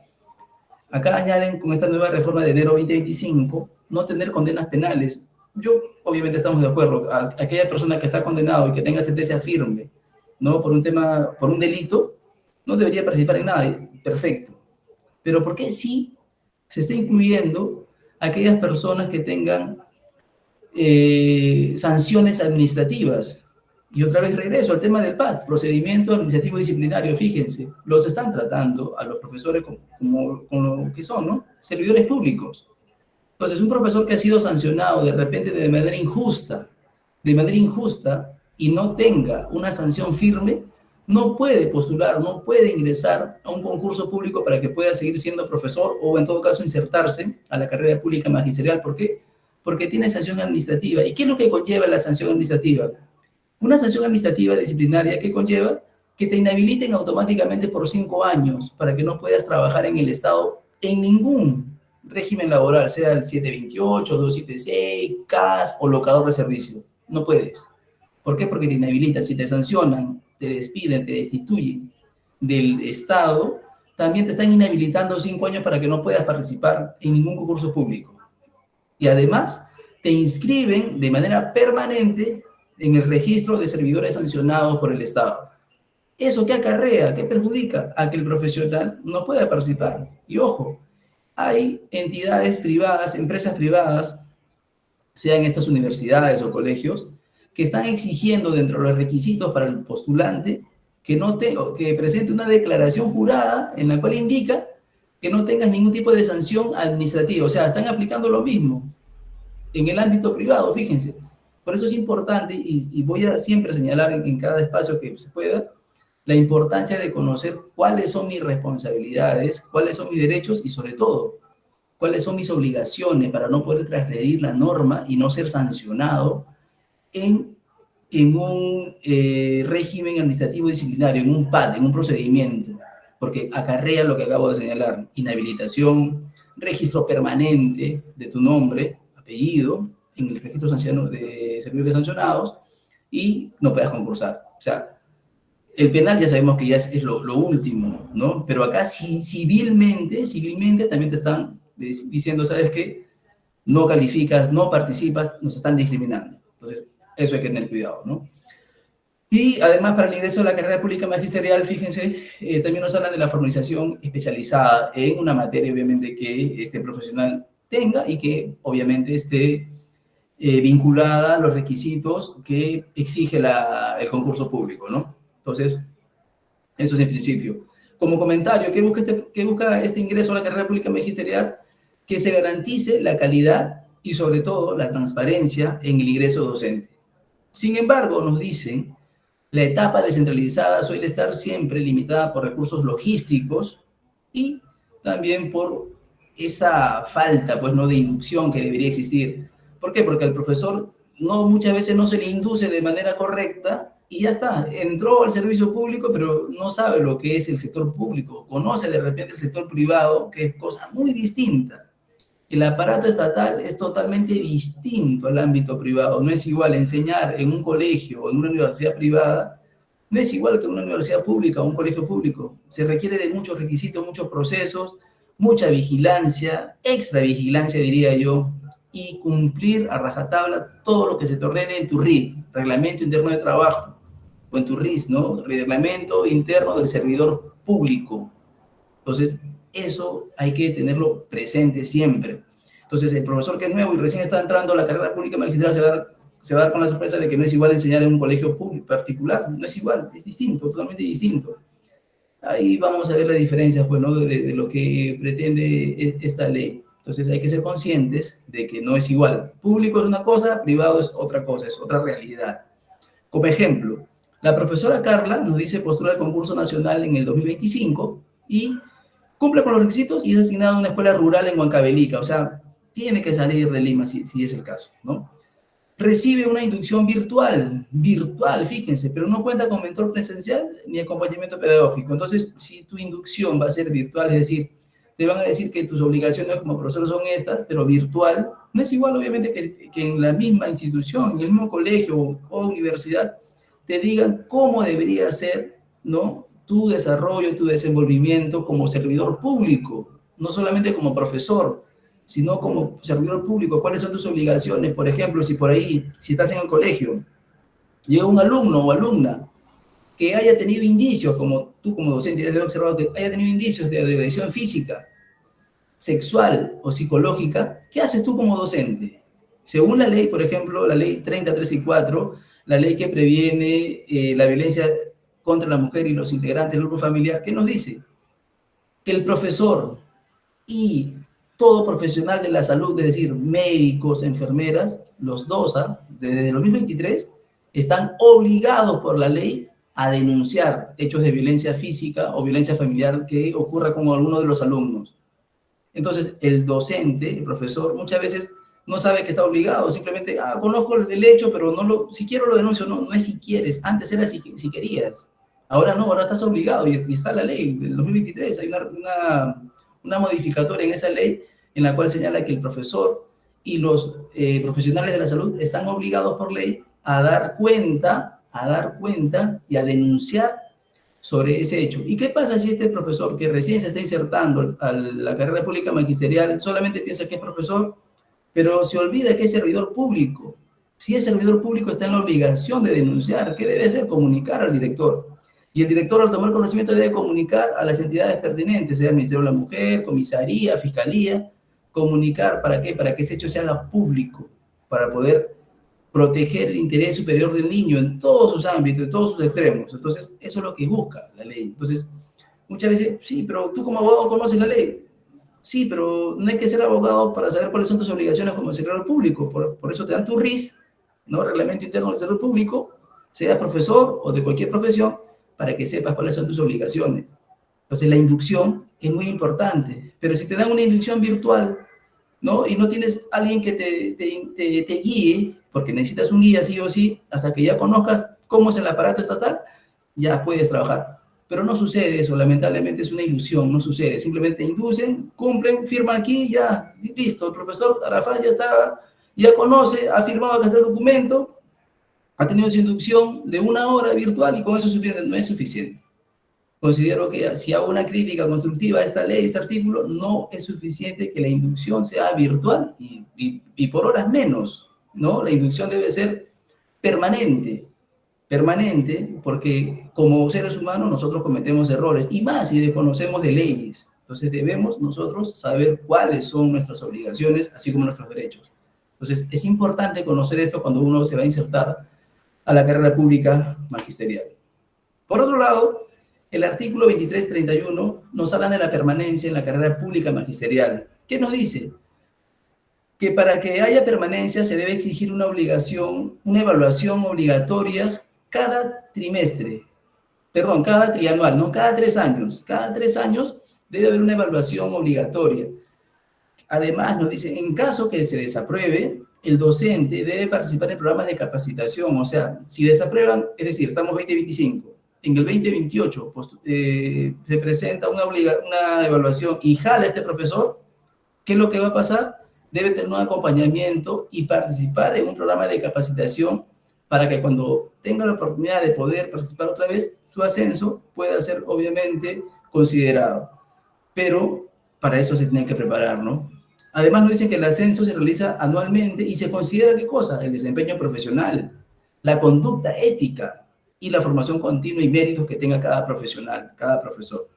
acá añaden con esta nueva reforma de enero 2025, no tener condenas penales. Yo, obviamente, estamos de acuerdo. Aquella persona que está condenado y que tenga sentencia firme, ¿no? Por un tema, por un delito, no debería participar en nada. Perfecto. Pero ¿por qué sí se está incluyendo a aquellas personas que tengan sanciones administrativas? Y otra vez regreso al tema del PAD, procedimiento administrativo disciplinario, fíjense, los están tratando a los profesores como lo que son, ¿no? Servidores públicos. Entonces, un profesor que ha sido sancionado de repente de manera injusta y no tenga una sanción firme, no puede postular, no puede ingresar a un concurso público para que pueda seguir siendo profesor o en todo caso insertarse a la carrera pública magisterial. ¿Por qué? Porque tiene sanción administrativa. ¿Y qué es lo que conlleva la sanción administrativa? Una sanción administrativa disciplinaria que conlleva que te inhabiliten automáticamente por 5 años para que no puedas trabajar en el Estado en ningún régimen laboral, sea el 728, 276, CAS o locador de servicio. No puedes. ¿Por qué? Porque te inhabilitan. Si te sancionan, te despiden, te destituyen del Estado, también te están inhabilitando 5 años para que no puedas participar en ningún concurso público. Y además, te inscriben de manera permanente en el registro de servidores sancionados por el Estado. ¿Eso qué acarrea? ¿Qué perjudica? A que el profesional no pueda participar. Y ojo, hay entidades privadas, empresas privadas, sean estas universidades o colegios, que están exigiendo dentro de los requisitos para el postulante que presente una declaración jurada en la cual indica que no tengas ningún tipo de sanción administrativa. O sea, están aplicando lo mismo en el ámbito privado, fíjense. Por eso es importante, y voy a siempre señalar en cada espacio que se pueda, la importancia de conocer cuáles son mis responsabilidades, cuáles son mis derechos y sobre todo, cuáles son mis obligaciones para no poder transgredir la norma y no ser sancionado en un régimen administrativo disciplinario, en un PAD, en un procedimiento, porque acarrea lo que acabo de señalar, inhabilitación, registro permanente de tu nombre, apellido, en el registro de servidores sancionados, y no puedas concursar. O sea, el penal ya sabemos que ya es lo último, ¿no? Pero acá civilmente también te están diciendo, ¿sabes qué? No calificas, no participas, nos están discriminando. Entonces, eso hay que tener cuidado, ¿no? Y además, para el ingreso a la carrera pública magisterial, fíjense, también nos hablan de la formalización especializada en una materia, obviamente, que este profesional tenga y que, obviamente, esté vinculada a los requisitos que exige el concurso público, ¿no? Entonces, eso es en principio. Como comentario, qué busca este ingreso a la carrera pública magisterial? Que se garantice la calidad y, sobre todo, la transparencia en el ingreso docente. Sin embargo, nos dicen la etapa descentralizada suele estar siempre limitada por recursos logísticos y también por esa falta, pues, ¿no?, de inducción que debería existir. ¿Por qué? Porque al profesor muchas veces no se le induce de manera correcta y ya está, entró al servicio público, pero no sabe lo que es el sector público, conoce de repente el sector privado, que es cosa muy distinta. El aparato estatal es totalmente distinto al ámbito privado. No es igual enseñar en un colegio o en una universidad privada, no es igual que en una universidad pública o un colegio público. Se requiere de muchos requisitos, muchos procesos, mucha vigilancia, extra vigilancia diría yo, y cumplir a rajatabla todo lo que se te ordene en tu RIT, Reglamento Interno de Trabajo, o en tu RIS, ¿no? Reglamento Interno del Servidor Público. Entonces, eso hay que tenerlo presente siempre. Entonces, el profesor que es nuevo y recién está entrando a la carrera pública magistral se va a dar con la sorpresa de que no es igual enseñar en un colegio público particular, no es igual, es distinto, totalmente distinto. Ahí vamos a ver la diferencia, pues, ¿no?, de lo que pretende esta ley. Entonces, hay que ser conscientes de que no es igual. Público es una cosa, privado es otra cosa, es otra realidad. Como ejemplo, la profesora Carla nos dice postular al concurso nacional en el 2025 y cumple con los requisitos y es asignado a una escuela rural en Huancavelica, o sea, tiene que salir de Lima si es el caso, ¿no? Recibe una inducción virtual, fíjense, pero no cuenta con mentor presencial ni acompañamiento pedagógico. Entonces, si tu inducción va a ser virtual, es decir, te van a decir que tus obligaciones como profesor son estas, pero virtual, no es igual, obviamente, que en la misma institución, en el mismo colegio o universidad, te digan cómo debería ser, ¿no?, tu desarrollo, tu desenvolvimiento como servidor público, no solamente como profesor, sino como servidor público. ¿Cuáles son tus obligaciones? Por ejemplo, si por ahí, si estás en el colegio, llega un alumno o alumna que haya tenido indicios, como tú como docente ya has observado, que haya tenido indicios de agresión física, sexual o psicológica, ¿qué haces tú como docente? Según la ley, por ejemplo, la ley 30.3 y 4, la ley que previene la violencia contra la mujer y los integrantes del grupo familiar, ¿qué nos dice? Que el profesor y todo profesional de la salud, es decir, médicos, enfermeras, los dos, desde el 2023, están obligados por la ley a denunciar hechos de violencia física o violencia familiar que ocurra con alguno de los alumnos. Entonces, el docente, el profesor, muchas veces no sabe que está obligado, simplemente, conozco el hecho, pero si quiero lo denuncio, no es si quieres, antes era si querías. Ahora no, ahora estás obligado y está la ley del 2023, hay una modificatoria en esa ley en la cual señala que el profesor y los profesionales de la salud están obligados por ley a dar cuenta y a denunciar sobre ese hecho. ¿Y qué pasa si este profesor que recién se está insertando a la carrera pública magisterial solamente piensa que es profesor, pero se olvida que es servidor público? Si es servidor público, está en la obligación de denunciar. ¿Qué debe hacer? Comunicar al director. Y el director, al tomar conocimiento, debe comunicar a las entidades pertinentes, sea el Ministerio de la Mujer, Comisaría, Fiscalía, comunicar. ¿Para qué? Para que ese hecho se haga público, para poder proteger el interés superior del niño en todos sus ámbitos, en todos sus extremos. Entonces, eso es lo que busca la ley. Entonces, muchas veces, sí, pero tú como abogado conoces la ley. Sí, pero no hay que ser abogado para saber cuáles son tus obligaciones como servidor público. Por eso te dan tu RIS, ¿no? Reglamento Interno del Servidor Público, sea profesor o de cualquier profesión, para que sepas cuáles son tus obligaciones. Entonces, la inducción es muy importante. Pero si te dan una inducción virtual, ¿no?, y no tienes alguien que te guíe, porque necesitas un guía sí o sí, hasta que ya conozcas cómo es el aparato estatal, ya puedes trabajar. Pero no sucede eso, lamentablemente es una ilusión, no sucede. Simplemente inducen, cumplen, firman aquí, ya, listo. El profesor Arafat ya conoce, ha firmado acá está el documento, ha tenido su inducción de 1 hora virtual y con eso es suficiente. No es suficiente. Considero que si hago una crítica constructiva a esta ley, a este artículo, no es suficiente que la inducción sea virtual y por horas menos, ¿no? La inducción debe ser permanente. permanente, porque como seres humanos nosotros cometemos errores, y más si desconocemos de leyes. Entonces debemos nosotros saber cuáles son nuestras obligaciones, así como nuestros derechos. Entonces es importante conocer esto cuando uno se va a insertar a la carrera pública magisterial. Por otro lado, el artículo 2331 nos habla de la permanencia en la carrera pública magisterial. ¿Qué nos dice? Que para que haya permanencia se debe exigir una obligación, una evaluación obligatoria cada trimestre, perdón, cada trianual, no cada 3 años. Cada 3 años debe haber una evaluación obligatoria. Además, nos dice, en caso que se desapruebe, el docente debe participar en programas de capacitación. O sea, si desaprueban, es decir, estamos 2025, en el 2028 pues, se presenta una evaluación y jala este profesor, ¿qué es lo que va a pasar? Debe tener un acompañamiento y participar en un programa de capacitación para que cuando tenga la oportunidad de poder participar otra vez, su ascenso pueda ser obviamente considerado. Pero para eso se tiene que preparar, ¿no? Además nos dicen que el ascenso se realiza anualmente y se considera, ¿qué cosa? El desempeño profesional, la conducta ética y la formación continua y méritos que tenga cada profesional, cada profesor.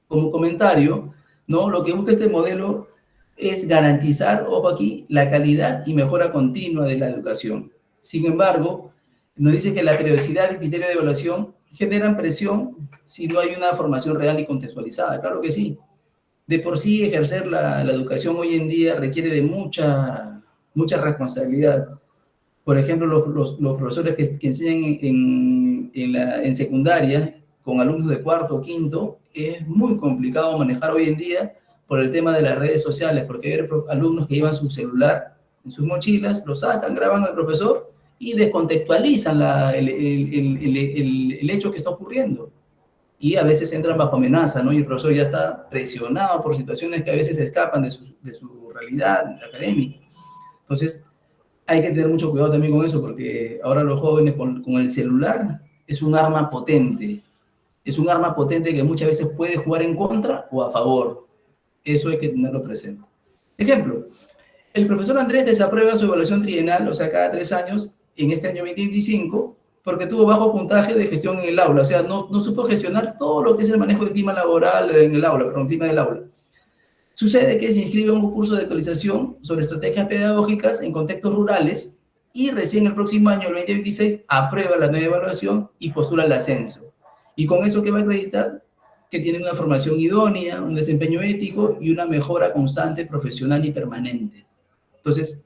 Como comentario, ¿no? Lo que busca este modelo es garantizar, ojo aquí, la calidad y mejora continua de la educación. Sin embargo, nos dice que la periodicidad y criterio de evaluación generan presión si no hay una formación real y contextualizada. Claro que sí. De por sí, ejercer la educación hoy en día requiere de mucha responsabilidad. Por ejemplo, los profesores que enseñan en secundaria con alumnos de cuarto o quinto, es muy complicado manejar hoy en día por el tema de las redes sociales, porque hay alumnos que llevan su celular en sus mochilas, lo sacan, graban al profesor y descontextualizan el hecho que está ocurriendo. Y a veces entran bajo amenaza, ¿no? Y el profesor ya está presionado por situaciones que a veces escapan de su realidad académica. Entonces, hay que tener mucho cuidado también con eso, porque ahora los jóvenes con el celular es un arma potente. Es un arma potente que muchas veces puede jugar en contra o a favor. Eso hay que tenerlo presente. Ejemplo, el profesor Andrés desaprueba su evaluación trienal, o sea, cada 3 años, en este año 2025, porque tuvo bajo puntaje de gestión en el aula. O sea, no supo gestionar todo lo que es el manejo del clima laboral en el aula, perdón, clima del aula. Sucede que se inscribe a un curso de actualización sobre estrategias pedagógicas en contextos rurales y recién el próximo año, el 2026, aprueba la nueva evaluación y postula el ascenso. Y con eso, ¿qué va a acreditar? Que tiene una formación idónea, un desempeño ético y una mejora constante, profesional y permanente. Entonces,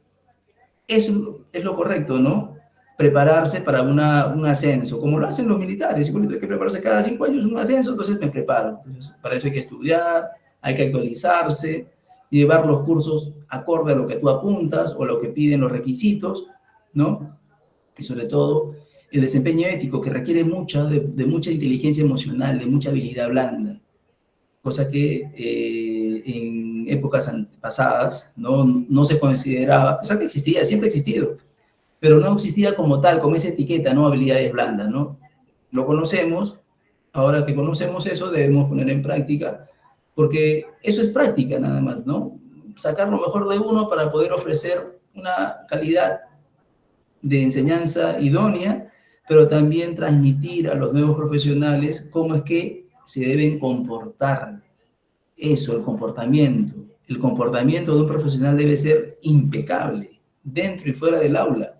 eso es lo correcto, ¿no? Prepararse para un ascenso, como lo hacen los militares. Si hay que prepararse cada 5 años un ascenso, entonces me preparo. Entonces, para eso hay que estudiar, hay que actualizarse, llevar los cursos acorde a lo que tú apuntas o lo que piden los requisitos, ¿no? Y sobre todo, el desempeño ético que requiere de mucha inteligencia emocional, de mucha habilidad blanda, cosa que en épocas pasadas no se consideraba, a pesar que existía, siempre ha existido, pero no existía como tal, como esa etiqueta, ¿no? Habilidades blandas, ¿no? Lo conocemos, ahora que conocemos eso, debemos poner en práctica, porque eso es práctica nada más, ¿no? Sacar lo mejor de uno para poder ofrecer una calidad de enseñanza idónea, pero también transmitir a los nuevos profesionales cómo es que se deben comportar. Eso, el comportamiento. El comportamiento de un profesional debe ser impecable, dentro y fuera del aula,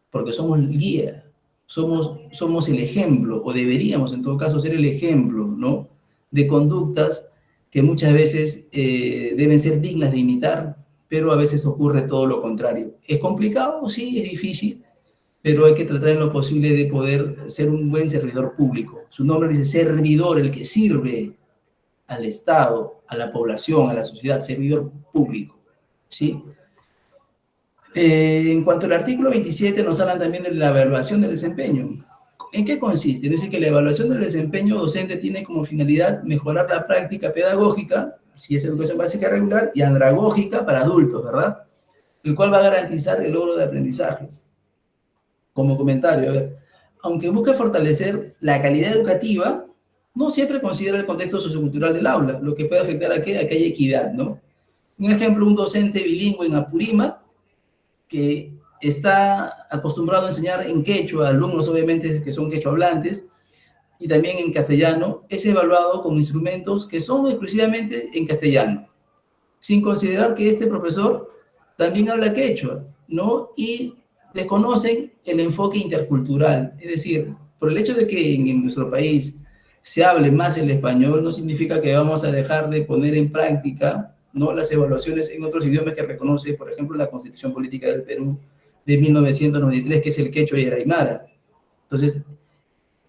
porque somos el guía, somos el ejemplo, o deberíamos en todo caso ser el ejemplo, ¿no? De conductas que muchas veces deben ser dignas de imitar, pero a veces ocurre todo lo contrario. ¿Es complicado? Sí, es difícil, pero hay que tratar en lo posible de poder ser un buen servidor público. Su nombre dice servidor, el que sirve al Estado, a la población, a la sociedad, servidor público, ¿sí? En cuanto al artículo 27, nos hablan también de la evaluación del desempeño. ¿En qué consiste? Dice que la evaluación del desempeño docente tiene como finalidad mejorar la práctica pedagógica, si es educación básica regular, y andragógica para adultos, ¿verdad? El cual va a garantizar el logro de aprendizajes. Como comentario, a ver, aunque busque fortalecer la calidad educativa, no siempre considera el contexto sociocultural del aula, lo que puede afectar a que haya equidad, ¿no? Un ejemplo, un docente bilingüe en Apurímac, que está acostumbrado a enseñar en quechua, alumnos obviamente que son quechua hablantes, y también en castellano, es evaluado con instrumentos que son exclusivamente en castellano, sin considerar que este profesor también habla quechua, ¿no? Y desconocen el enfoque intercultural, es decir, por el hecho de que en nuestro país se hable más el español, no significa que vamos a dejar de poner en práctica, ¿no?, las evaluaciones en otros idiomas que reconoce, por ejemplo, la Constitución Política del Perú de 1993, que es el quechua y el aymara. Entonces,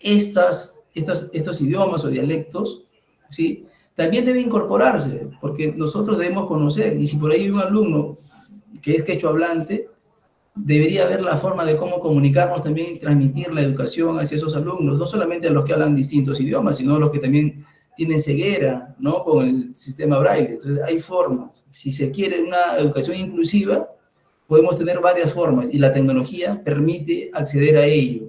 estos idiomas o dialectos, ¿sí?, también deben incorporarse, porque nosotros debemos conocer, y si por ahí hay un alumno que es quechua hablante, debería haber la forma de cómo comunicarnos también y transmitir la educación hacia esos alumnos, no solamente a los que hablan distintos idiomas, sino a los que también tienen ceguera, ¿no?, con el sistema braille. Entonces, hay formas. Si se quiere una educación inclusiva, podemos tener varias formas, y la tecnología permite acceder a ello.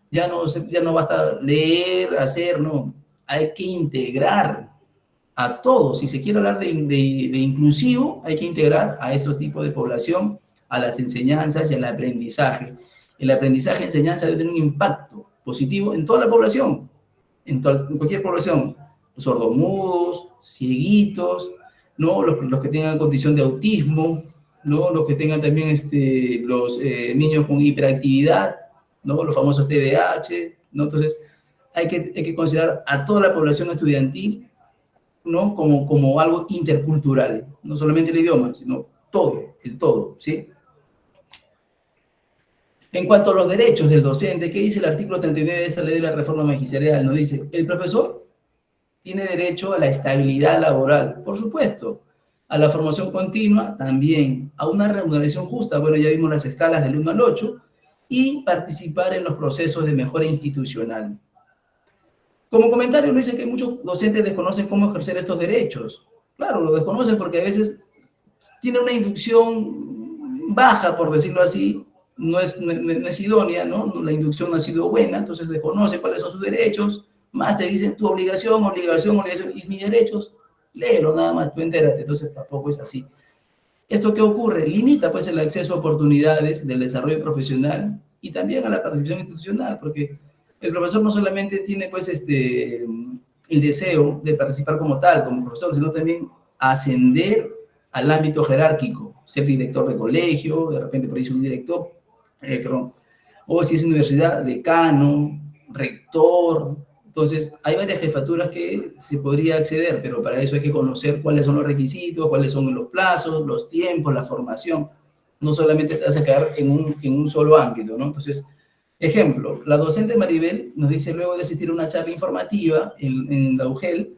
Ya no basta leer, hacer, no. Hay que integrar a todos. Si se quiere hablar de inclusivo, hay que integrar a esos tipos de población a las enseñanzas y al aprendizaje. El aprendizaje y enseñanza debe tener un impacto positivo en toda la población, en cualquier población. Los sordomudos, cieguitos, ¿no?, los que tengan condición de autismo, ¿no?, los que tengan también los niños con hiperactividad, ¿no?, los famosos TDAH, ¿no? Entonces, hay que considerar a toda la población estudiantil, ¿no?, como algo intercultural, no solamente el idioma, sino todo, el todo, ¿sí? En cuanto a los derechos del docente, ¿qué dice el artículo 39 de esa ley de la reforma magisterial? Nos dice, el profesor tiene derecho a la estabilidad laboral, por supuesto, a la formación continua también, a una remuneración justa, bueno, ya vimos las escalas del 1 al 8, y participar en los procesos de mejora institucional. Como comentario, nos dice que muchos docentes desconocen cómo ejercer estos derechos. Claro, lo desconocen porque a veces tiene una inducción baja, por decirlo así, no es idónea, ¿no? La inducción no ha sido buena, entonces desconoce cuáles son sus derechos, más te dicen tu obligación, obligación, obligación, y mis derechos, léelo nada más, tú entérate, entonces tampoco es así. ¿Esto qué ocurre? Limita pues el acceso a oportunidades del desarrollo profesional y también a la participación institucional, porque el profesor no solamente tiene pues el deseo de participar como tal, como profesor, sino también ascender al ámbito jerárquico, ser director de colegio, de repente por ahí subdirector, perdón, o si es universidad, decano, rector. Entonces, hay varias jefaturas que se podría acceder, pero para eso hay que conocer cuáles son los requisitos, cuáles son los plazos, los tiempos, la formación. No solamente te vas a quedar en un solo ámbito, ¿no? Entonces, ejemplo, la docente Maribel nos dice, luego de asistir a una charla informativa en la UGEL,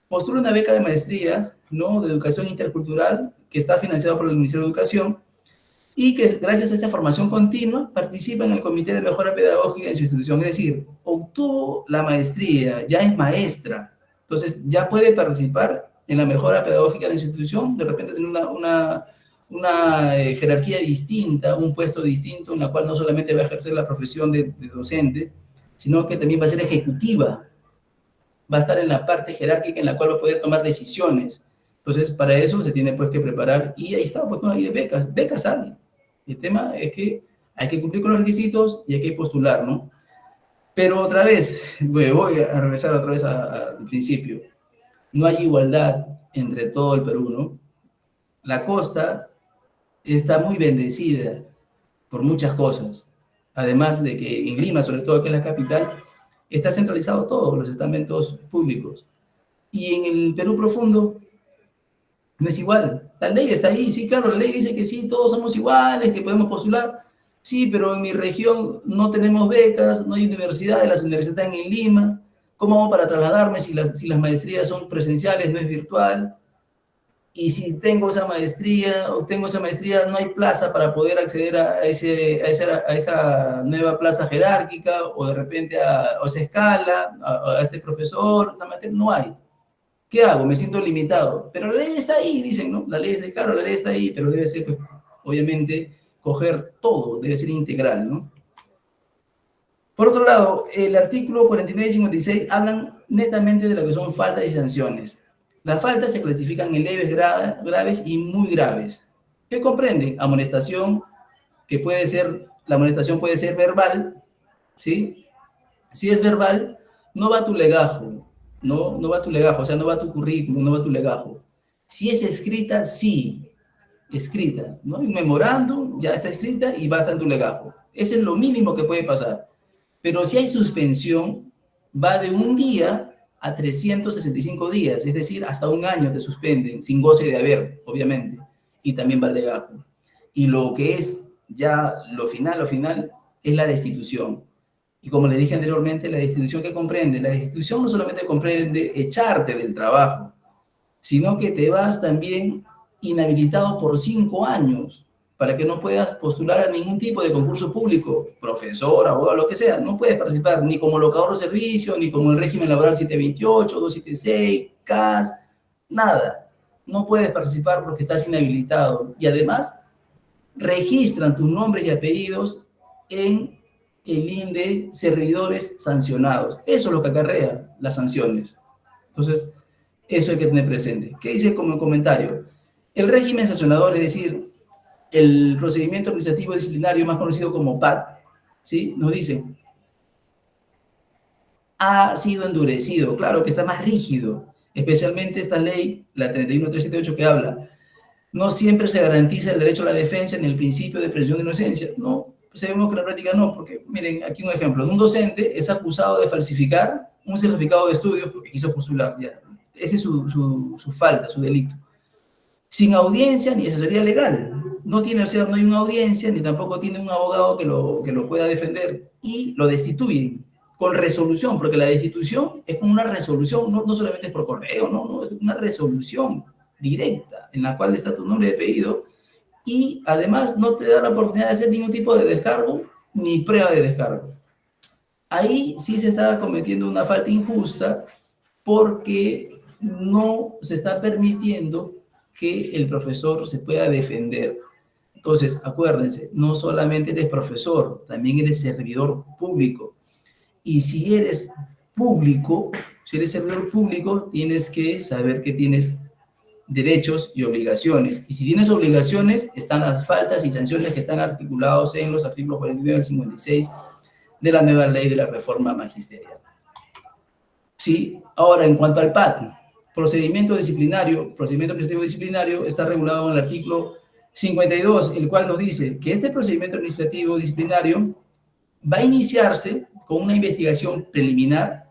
postula una beca de maestría, ¿no?, de educación intercultural que está financiada por el Ministerio de Educación, y que gracias a esa formación continua participa en el comité de mejora pedagógica en su institución. Es decir, obtuvo la maestría, ya es maestra, entonces ya puede participar en la mejora pedagógica de la institución, de repente tiene una jerarquía distinta, un puesto distinto, en la cual no solamente va a ejercer la profesión de docente, sino que también va a ser ejecutiva, va a estar en la parte jerárquica en la cual va a poder tomar decisiones. Entonces, para eso se tiene pues que preparar, y ahí está, pues no hay becas hay. El tema es que hay que cumplir con los requisitos y hay que postular, ¿no? Pero otra vez, voy a regresar otra vez al principio. No hay igualdad entre todo el Perú, ¿no? La costa está muy bendecida por muchas cosas. Además de que en Lima, sobre todo que es la capital, está centralizado todo, los estamentos públicos. Y en el Perú profundo no es igual. La ley está ahí, sí, claro, la ley dice que sí, todos somos iguales, que podemos postular. Sí, pero en mi región no tenemos becas, no hay universidades, las universidades están en Lima. ¿Cómo hago para trasladarme si las maestrías son presenciales, no es virtual? Y si tengo esa maestría, obtengo esa maestría, no hay plaza para poder acceder a esa nueva plaza jerárquica, o de repente a esa escala, a este profesor, no hay. ¿Qué hago? Me siento limitado. Pero la ley está ahí, dicen, ¿no? La ley está, claro, la ley está ahí, pero debe ser, pues, obviamente, coger todo, debe ser integral, ¿no? Por otro lado, el artículo 49 y 56 hablan netamente de lo que son faltas y sanciones. Las faltas se clasifican en leves, graves y muy graves. ¿Qué comprenden? Amonestación, que puede ser, la amonestación puede ser verbal, ¿sí? Si es verbal, no va tu legajo, no va tu legajo, o sea, no va tu currículum, no va tu legajo. Si es escrita, sí, escrita, ¿no? Un memorándum ya está escrita y va a estar en tu legajo. Eso es lo mínimo que puede pasar. Pero si hay suspensión, va de un día a 365 días, es decir, hasta un año te suspenden, sin goce de haber, obviamente, y también va el legajo. Y lo que es ya lo final, es la destitución. Y como le dije anteriormente, la destitución que comprende, la destitución no solamente comprende echarte del trabajo, sino que te vas también inhabilitado por 5 años para que no puedas postular a ningún tipo de concurso público, profesor, abogado, lo que sea. No puedes participar ni como locador de servicio, ni como el régimen laboral 728, 276, CAS, nada. No puedes participar porque estás inhabilitado. Y además, registran tus nombres y apellidos en el INDE servidores sancionados. Eso es lo que acarrea las sanciones. Entonces, eso hay que tener presente. ¿Qué dice como comentario? El régimen sancionador, es decir, el procedimiento administrativo disciplinario más conocido como PAD, ¿sí? Nos dice, ha sido endurecido, claro que está más rígido, especialmente esta ley, la 31378 que habla, no siempre se garantiza el derecho a la defensa en el principio de presunción de inocencia. No, sabemos que en la práctica no, porque miren, aquí un ejemplo, un docente es acusado de falsificar un certificado de estudios porque quiso postular, ya. Ese es su falta, su delito. Sin audiencia ni asesoría legal. No tiene, o sea, no hay una audiencia, ni tampoco tiene un abogado que lo pueda defender. Y lo destituyen con resolución, porque la destitución es como una resolución, no solamente es por correo, no, es una resolución directa en la cual está tu nombre de pedido y además no te da la oportunidad de hacer ningún tipo de descargo ni prueba de descargo. Ahí sí se está cometiendo una falta injusta porque no se está permitiendo que el profesor se pueda defender. Entonces, acuérdense, no solamente eres profesor, también eres servidor público. Y si eres público, si eres servidor público, tienes que saber que tienes derechos y obligaciones. Y si tienes obligaciones, están las faltas y sanciones que están articulados en los artículos 49 al 56 de la nueva ley de la reforma magisterial. Sí, ahora en cuanto al PAD, procedimiento administrativo disciplinario, está regulado en el artículo 52, el cual nos dice que este procedimiento administrativo disciplinario va a iniciarse con una investigación preliminar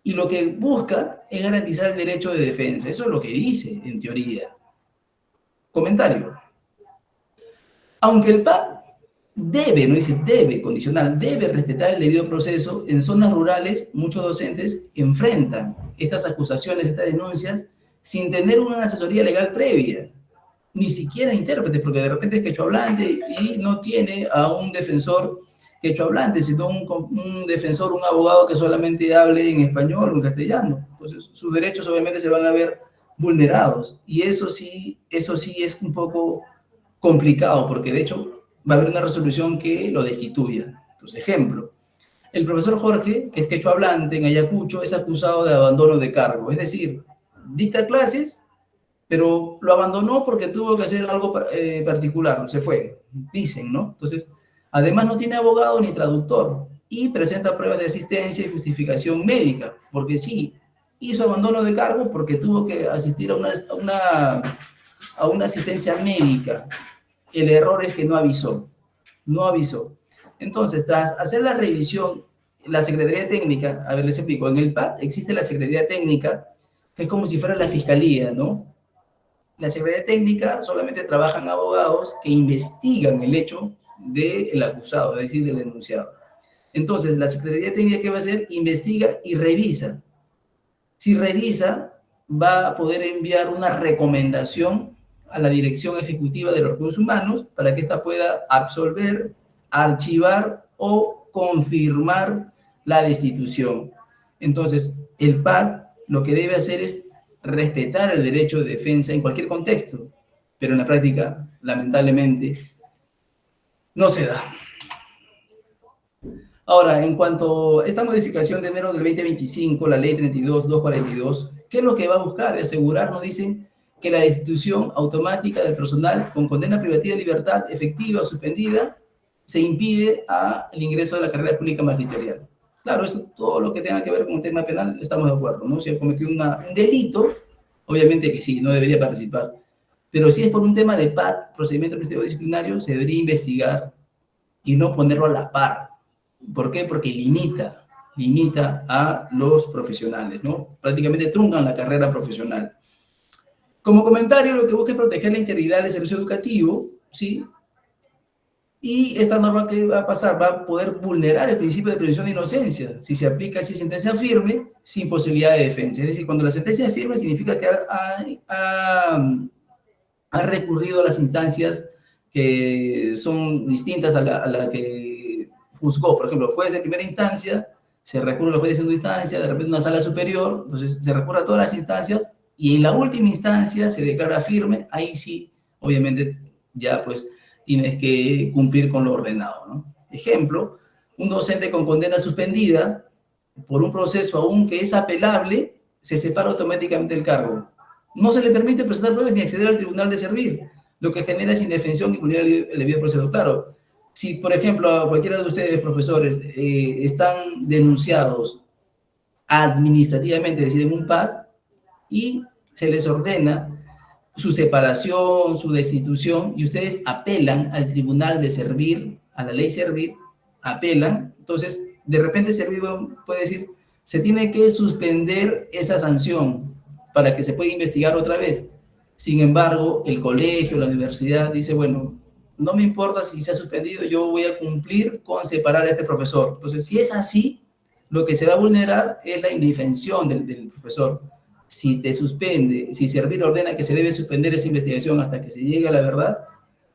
y lo que busca es garantizar el derecho de defensa. Eso es lo que dice, en teoría. Comentario. Aunque el PAD debe, no dice debe, condicional, debe respetar el debido proceso, en zonas rurales muchos docentes enfrentan estas acusaciones, estas denuncias, sin tener una asesoría legal previa, ni siquiera intérpretes, porque de repente es quechohablante y no tiene a un defensor quechohablante, sino un defensor, un abogado que solamente hable en español o en castellano. Entonces, sus derechos obviamente se van a ver vulnerados. Y eso sí es un poco complicado, porque de hecho va a haber una resolución que lo destituya. Entonces, ejemplo, el profesor Jorge, que es quechohablante en Ayacucho, es acusado de abandono de cargo, es decir, dicta clases, pero lo abandonó porque tuvo que hacer algo particular, se fue, dicen, ¿no? Entonces, además no tiene abogado ni traductor y presenta pruebas de asistencia y justificación médica, porque sí, hizo abandono de cargo porque tuvo que asistir a una asistencia médica. El error es que no avisó. Entonces, tras hacer la revisión, la Secretaría Técnica, a ver, les explico, en el PAD existe la Secretaría Técnica, que es como si fuera la Fiscalía, ¿no? La Secretaría Técnica solamente trabajan abogados que investigan el hecho del acusado, es decir, del denunciado. Entonces, la Secretaría Técnica, ¿qué va a hacer? Investiga y revisa. Si revisa, va a poder enviar una recomendación a la Dirección Ejecutiva de los Recursos Humanos para que ésta pueda absolver, archivar o confirmar la destitución. Entonces, el PAD lo que debe hacer es respetar el derecho de defensa en cualquier contexto, pero en la práctica, lamentablemente, no se da. Ahora, en cuanto a esta modificación de enero del 2025, la ley 32.242, ¿qué es lo que va a buscar? Asegurar, nos dicen, que la destitución automática del personal con condena privativa de libertad efectiva o suspendida se impide el ingreso de la carrera pública magisterial. Claro, eso, todo lo que tenga que ver con un tema penal, estamos de acuerdo, ¿no? Si ha cometido un delito, obviamente que sí, no debería participar. Pero si es por un tema de PAD, procedimiento administrativo disciplinario, se debería investigar y no ponerlo a la par. ¿Por qué? Porque limita a los profesionales, ¿no? Prácticamente truncan la carrera profesional. Como comentario, lo que busca es proteger la integridad del servicio educativo, ¿sí? Y esta norma que va a pasar va a poder vulnerar el principio de presunción de inocencia si se aplica así sentencia firme sin posibilidad de defensa. Es decir, cuando la sentencia es firme significa que ha recurrido a las instancias que son distintas a la que juzgó. Por ejemplo, juez de primera instancia, se recurre a los jueces de segunda instancia, de repente una sala superior, entonces se recurre a todas las instancias y en la última instancia se declara firme, ahí sí, obviamente, ya pues tienes que cumplir con lo ordenado, ¿no? Ejemplo, un docente con condena suspendida por un proceso aún que es apelable, se separa automáticamente del cargo. No se le permite presentar pruebas ni acceder al tribunal de servir, lo que genera es indefensión y vulnera el debido proceso. Claro, si por ejemplo a cualquiera de ustedes, profesores, están denunciados administrativamente, es decir, en un PAD, y se les ordena su separación, su destitución, y ustedes apelan al tribunal de servir, a la ley servir, apelan, entonces de repente servir puede decir, se tiene que suspender esa sanción para que se pueda investigar otra vez. Sin embargo, el colegio, la universidad dice, bueno, no me importa si se ha suspendido, yo voy a cumplir con separar a este profesor. Entonces, si es así, lo que se va a vulnerar es la indefensión del profesor. Si te suspende, si Servir ordena que se debe suspender esa investigación hasta que se llegue a la verdad,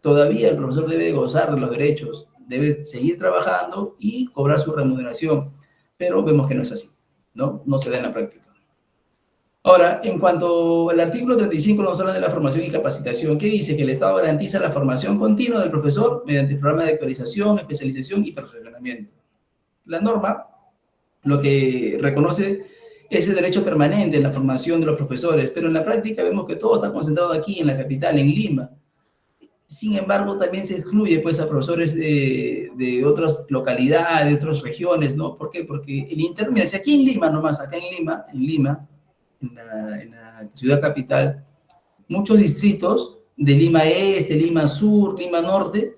todavía el profesor debe gozar de los derechos, debe seguir trabajando y cobrar su remuneración. Pero vemos que no es así, ¿no? No se da en la práctica. Ahora, en cuanto al artículo 35 nos habla de la formación y capacitación, que dice que el Estado garantiza la formación continua del profesor mediante el programa de actualización, especialización y perfeccionamiento. La norma lo que reconoce es el derecho permanente en la formación de los profesores, pero en la práctica vemos que todo está concentrado aquí en la capital, en Lima. Sin embargo, también se excluye pues, a profesores de otras localidades, de otras regiones, ¿no? ¿Por qué? Porque el intermedio, si aquí en Lima nomás, acá en Lima, en la ciudad capital, muchos distritos de Lima Este, Lima Sur, Lima Norte,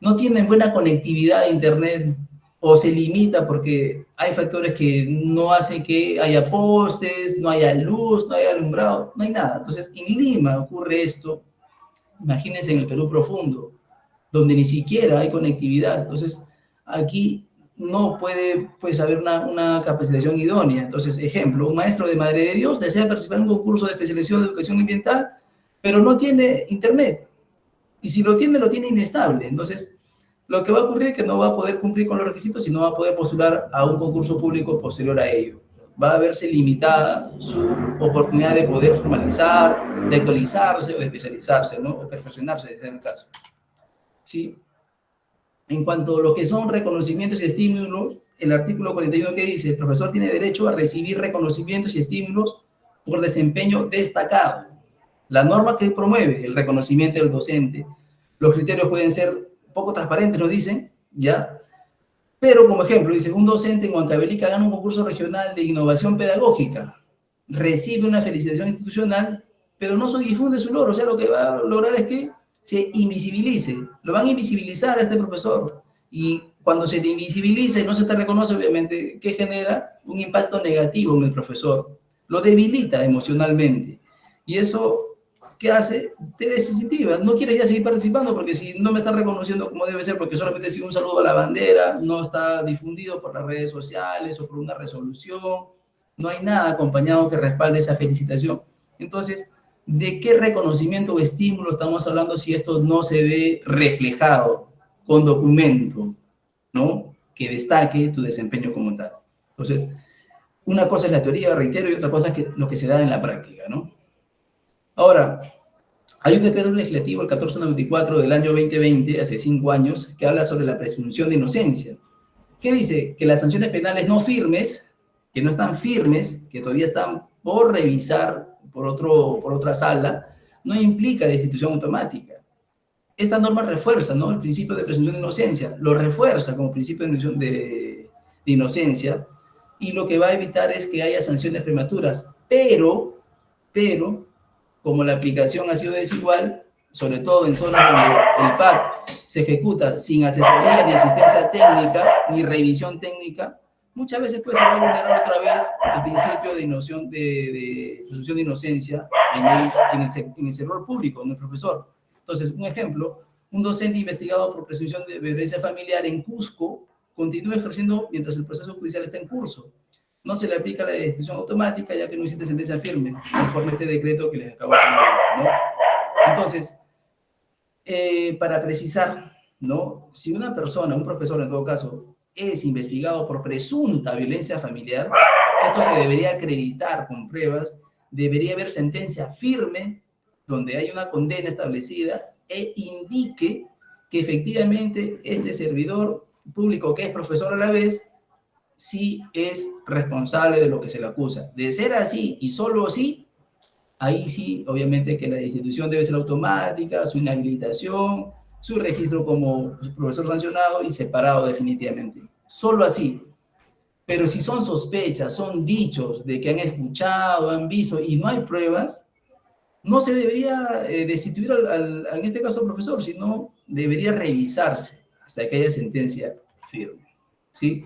no tienen buena conectividad a Internet o se limita porque hay factores que no hacen que haya postes, no haya luz, no haya alumbrado, no hay nada. Entonces, en Lima ocurre esto, imagínense en el Perú profundo, donde ni siquiera hay conectividad. Entonces, aquí no puede pues, haber una capacitación idónea. Entonces, ejemplo, un maestro de Madre de Dios desea participar en un concurso de especialización de educación ambiental, pero no tiene internet. Y si lo tiene inestable. Entonces, lo que va a ocurrir es que no va a poder cumplir con los requisitos y no va a poder postular a un concurso público posterior a ello. Va a verse limitada su oportunidad de poder formalizar, de actualizarse o de especializarse, ¿no? O perfeccionarse, en el caso. ¿Sí? En cuanto a lo que son reconocimientos y estímulos, el artículo 41 que dice, el profesor tiene derecho a recibir reconocimientos y estímulos por desempeño destacado. La norma que promueve el reconocimiento del docente, los criterios pueden ser poco transparentes, nos dicen, ¿ya? Pero, como ejemplo, dice, un docente en Huancavelica gana un concurso regional de innovación pedagógica, recibe una felicitación institucional, pero no se difunde su logro. O sea, lo que va a lograr es que se invisibilice. Lo van a invisibilizar a este profesor. Y cuando se te invisibiliza y no se te reconoce, obviamente, ¿qué genera? Un impacto negativo en el profesor. Lo debilita emocionalmente. Y eso, ¿qué hace? Te desincentiva. No quieres ya seguir participando porque si no me están reconociendo como debe ser, porque solamente sigue un saludo a la bandera, no está difundido por las redes sociales o por una resolución, no hay nada acompañado que respalde esa felicitación. Entonces, ¿de qué reconocimiento o estímulo estamos hablando si esto no se ve reflejado con documento, ¿no? Que destaque tu desempeño como tal? Entonces, una cosa es la teoría, reitero, y otra cosa es lo que se da en la práctica, ¿no? Ahora, hay un decreto legislativo, el 1494 del año 2020, hace 5 años, que habla sobre la presunción de inocencia. ¿Qué dice? Que las sanciones penales no firmes, que no están firmes, que todavía están por revisar por otra sala, no implica destitución automática. esta norma refuerza, ¿no?, el principio de presunción de inocencia, lo refuerza como principio de inocencia, y lo que va a evitar es que haya sanciones prematuras. Pero, como la aplicación ha sido desigual, sobre todo en zonas donde el PAC se ejecuta sin asesoría ni asistencia técnica, ni revisión técnica, muchas veces pues se va a vulnerar otra vez el principio de presunción de inocencia en el sector público, en el profesor. Entonces, un ejemplo, un docente investigado por presunción de violencia familiar en Cusco continúa ejerciendo mientras el proceso judicial está en curso. No se le aplica la destitución automática, ya que no existe sentencia firme, conforme a este decreto que les acabo de señalar, ¿no? Entonces, para precisar, ¿no?, si una persona, un profesor en todo caso, es investigado por presunta violencia familiar, esto se debería acreditar con pruebas, debería haber sentencia firme donde hay una condena establecida e indique que efectivamente este servidor público, que es profesor a la vez, sí es responsable de lo que se le acusa. De ser así y solo así, ahí sí, obviamente que la institución debe ser automática, su inhabilitación, su registro como profesor sancionado y separado definitivamente. Solo así. Pero si son sospechas, son dichos de que han escuchado, han visto y no hay pruebas, no se debería destituir en este caso al profesor, sino debería revisarse hasta que haya sentencia firme. ¿Sí?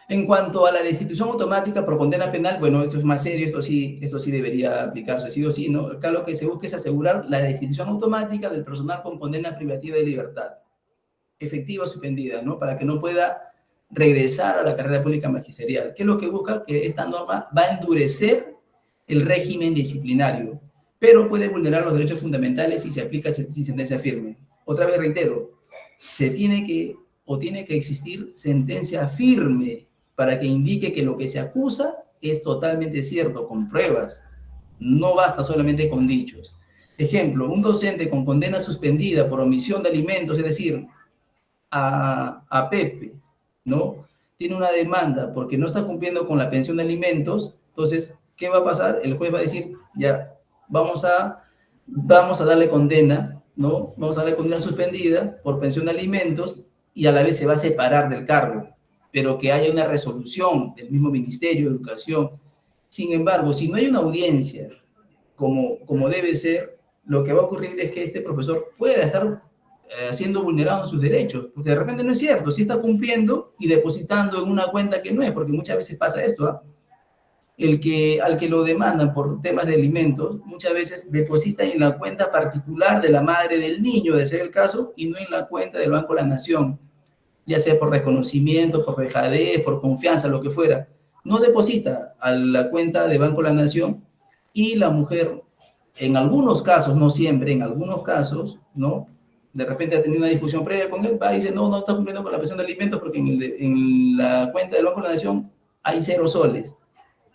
En cuanto a la destitución automática por condena penal, bueno, esto es más serio, esto sí debería aplicarse sí o sí, ¿no? Acá lo que se busca es asegurar la destitución automática del personal con condena privativa de libertad, efectiva o suspendida, ¿no? Para que no pueda regresar a la carrera pública magisterial. ¿Qué es lo que busca? Que esta norma va a endurecer el régimen disciplinario, pero puede vulnerar los derechos fundamentales si se aplica sin sentencia firme. Otra vez reitero, tiene que existir sentencia firme para que indique que lo que se acusa es totalmente cierto, con pruebas. No basta solamente con dichos. Ejemplo, un docente con condena suspendida por omisión de alimentos, es decir, a Pepe, ¿no?, tiene una demanda porque no está cumpliendo con la pensión de alimentos, entonces, ¿qué va a pasar? El juez va a decir, ya, vamos a darle condena, ¿no? Vamos a darle condena suspendida por pensión de alimentos y a la vez se va a separar del cargo, pero que haya una resolución del mismo Ministerio de Educación. Sin embargo, si no hay una audiencia como debe ser, lo que va a ocurrir es que este profesor pueda estar siendo vulnerado en sus derechos, porque de repente no es cierto, si está cumpliendo y depositando en una cuenta que no es, porque muchas veces pasa esto, ¿eh? Al que lo demandan por temas de alimentos, muchas veces deposita en la cuenta particular de la madre del niño, de ser el caso, y no en la cuenta del Banco de la Nación, ya sea por desconocimiento, por dejadez, por confianza, lo que fuera. No deposita a la cuenta de Banco de la Nación y la mujer, en algunos casos, no siempre, en algunos casos, ¿no?, de repente ha tenido una discusión previa con él, va y dice, no, no está cumpliendo con la pensión de alimentos porque en la cuenta del Banco de la Nación hay 0 soles.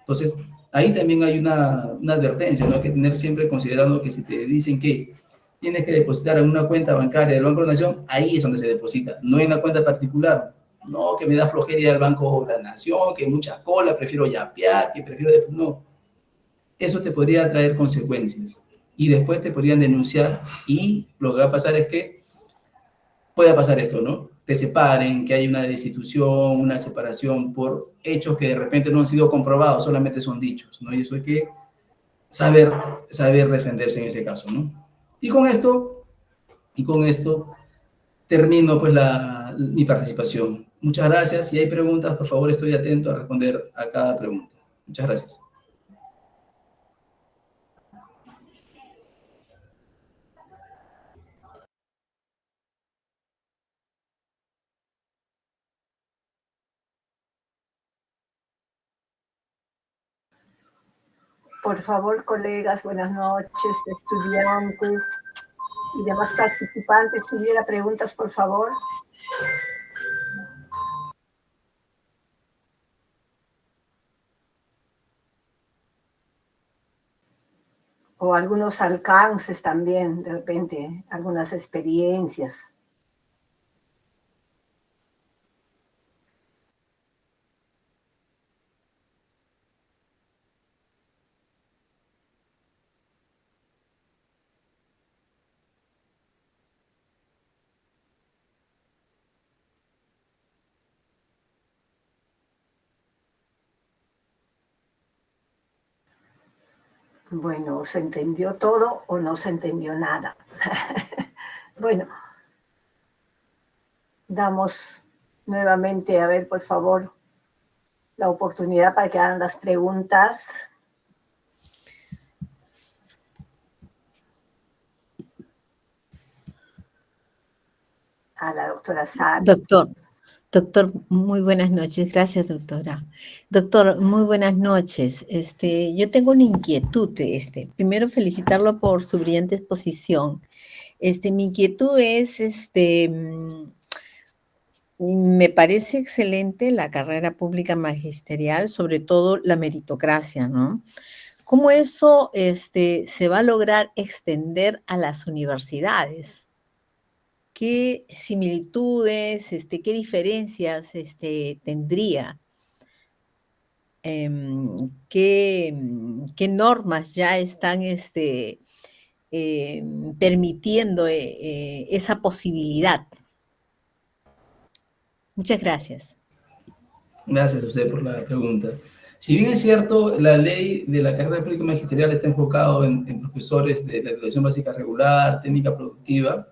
Entonces, ahí también hay una advertencia, ¿no? Hay que tener siempre considerando que si te dicen que tienes que depositar en una cuenta bancaria del Banco de la Nación, ahí es donde se deposita, no en la cuenta particular. No, que me da flojera ir al Banco de la Nación, que hay mucha cola, prefiero yapear, que prefiero... No, eso te podría traer consecuencias. Y después te podrían denunciar y lo que va a pasar es que pueda pasar esto, ¿no? Te separen, que hay una destitución, una separación por hechos que de repente no han sido comprobados, solamente son dichos, ¿no? Y eso hay que saber, saber defenderse en ese caso, ¿no? Y con esto termino pues mi participación. Muchas gracias. Si hay preguntas, por favor, estoy atento a responder a cada pregunta. Muchas gracias. Por favor, colegas, buenas noches, estudiantes y demás participantes, si hubiera preguntas, por favor. O algunos alcances también, de repente, algunas experiencias. Bueno, ¿se entendió todo o no se entendió nada? Bueno, damos nuevamente, a ver, por favor, la oportunidad para que hagan las preguntas. A la doctora Sara. Doctor, muy buenas noches. Gracias, doctora. Doctor, muy buenas noches. Yo tengo una inquietud. Primero, felicitarlo por su brillante exposición. Mi inquietud es, me parece excelente la carrera pública magisterial, sobre todo la meritocracia, ¿no? ¿Cómo eso, se va a lograr extender a las universidades? ¿Qué similitudes, qué diferencias tendría? ¿Qué normas ya están permitiendo esa posibilidad? Muchas gracias. Gracias a usted por la pregunta. Si bien es cierto, la ley de la carrera pública magisterial está enfocado en profesores de la educación básica regular, técnica productiva,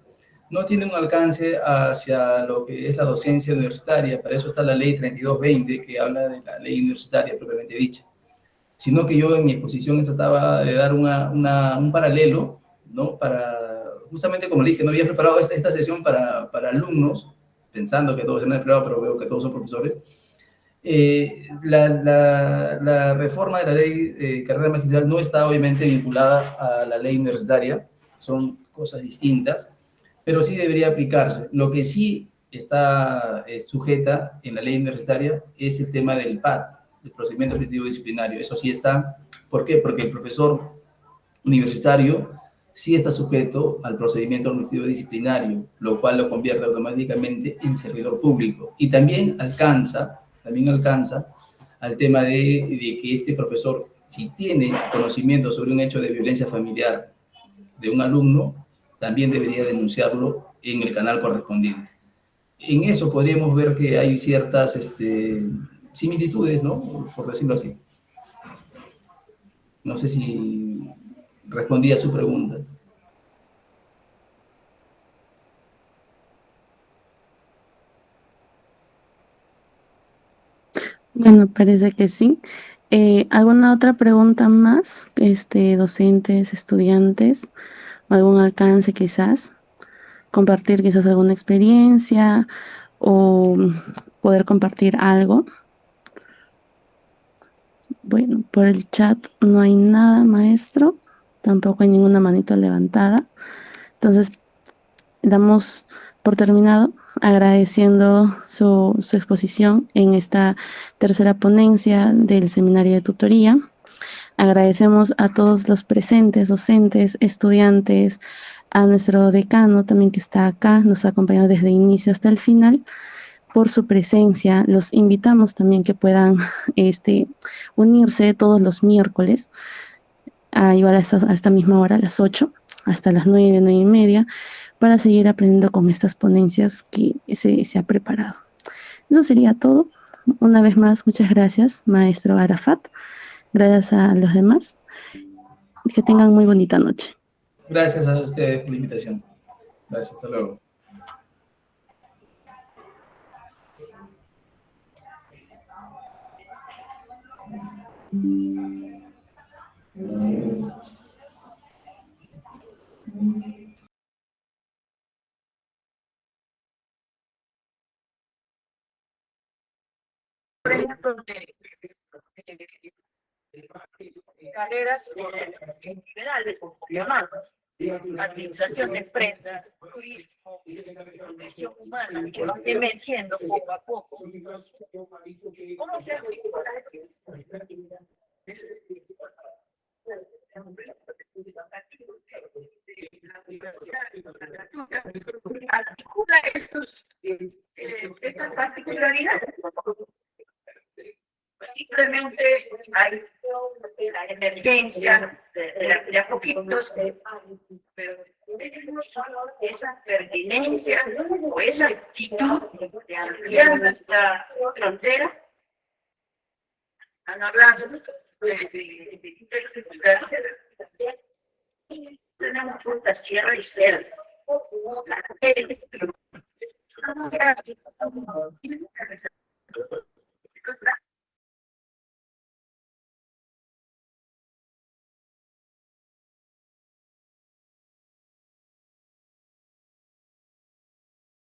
no tiene un alcance hacia lo que es la docencia universitaria. Para eso está la ley 3220, que habla de la ley universitaria propiamente dicha. Sino que yo en mi exposición trataba de dar un paralelo, ¿no? Para, justamente como le dije, no había preparado esta sesión para alumnos, pensando que todos eran preparados, pero veo que todos son profesores. La reforma de la ley de carrera magistral no está obviamente vinculada a la ley universitaria, son cosas distintas, pero sí debería aplicarse. Lo que sí está sujeta en la ley universitaria es el tema del PAD, el procedimiento administrativo disciplinario. Eso sí está. ¿Por qué? Porque el profesor universitario sí está sujeto al procedimiento administrativo disciplinario, lo cual lo convierte automáticamente en servidor público. Y también alcanza al tema de que este profesor, si tiene conocimiento sobre un hecho de violencia familiar de un alumno, también debería denunciarlo en el canal correspondiente. En eso podríamos ver que hay ciertas similitudes, ¿no? Por decirlo así. No sé si respondí a su pregunta. Bueno, parece que sí. ¿Alguna otra pregunta más? Docentes, estudiantes, algún alcance quizás, compartir quizás alguna experiencia o poder compartir algo. Bueno, por el chat no hay nada, maestro, tampoco hay ninguna manito levantada. Entonces, damos por terminado agradeciendo su exposición en esta tercera ponencia del seminario de tutoría. Agradecemos a todos los presentes, docentes, estudiantes, a nuestro decano también que está acá, nos ha acompañado desde el inicio hasta el final, por su presencia. Los invitamos también que puedan unirse todos los miércoles, igual a esta misma hora, a las 8, hasta las 9, 9:30, para seguir aprendiendo con estas ponencias que se ha preparado. Eso sería todo. Una vez más, muchas gracias, maestro Arafat. Gracias a los demás. Que tengan muy bonita noche. Gracias a ustedes por la invitación. Gracias, hasta luego. Por ejemplo, carreras generales, llamadas, administración de empresas, turismo, nutrición humana, que van emergiendo poco a poco. ¿Cómo se articula estas particularidades? Simplemente hay la emergencia de a poquitos, pero tenemos esa pertinencia o esa actitud de ampliar nuestra frontera. Han hablado de Tenemos fruta, sierra y selva.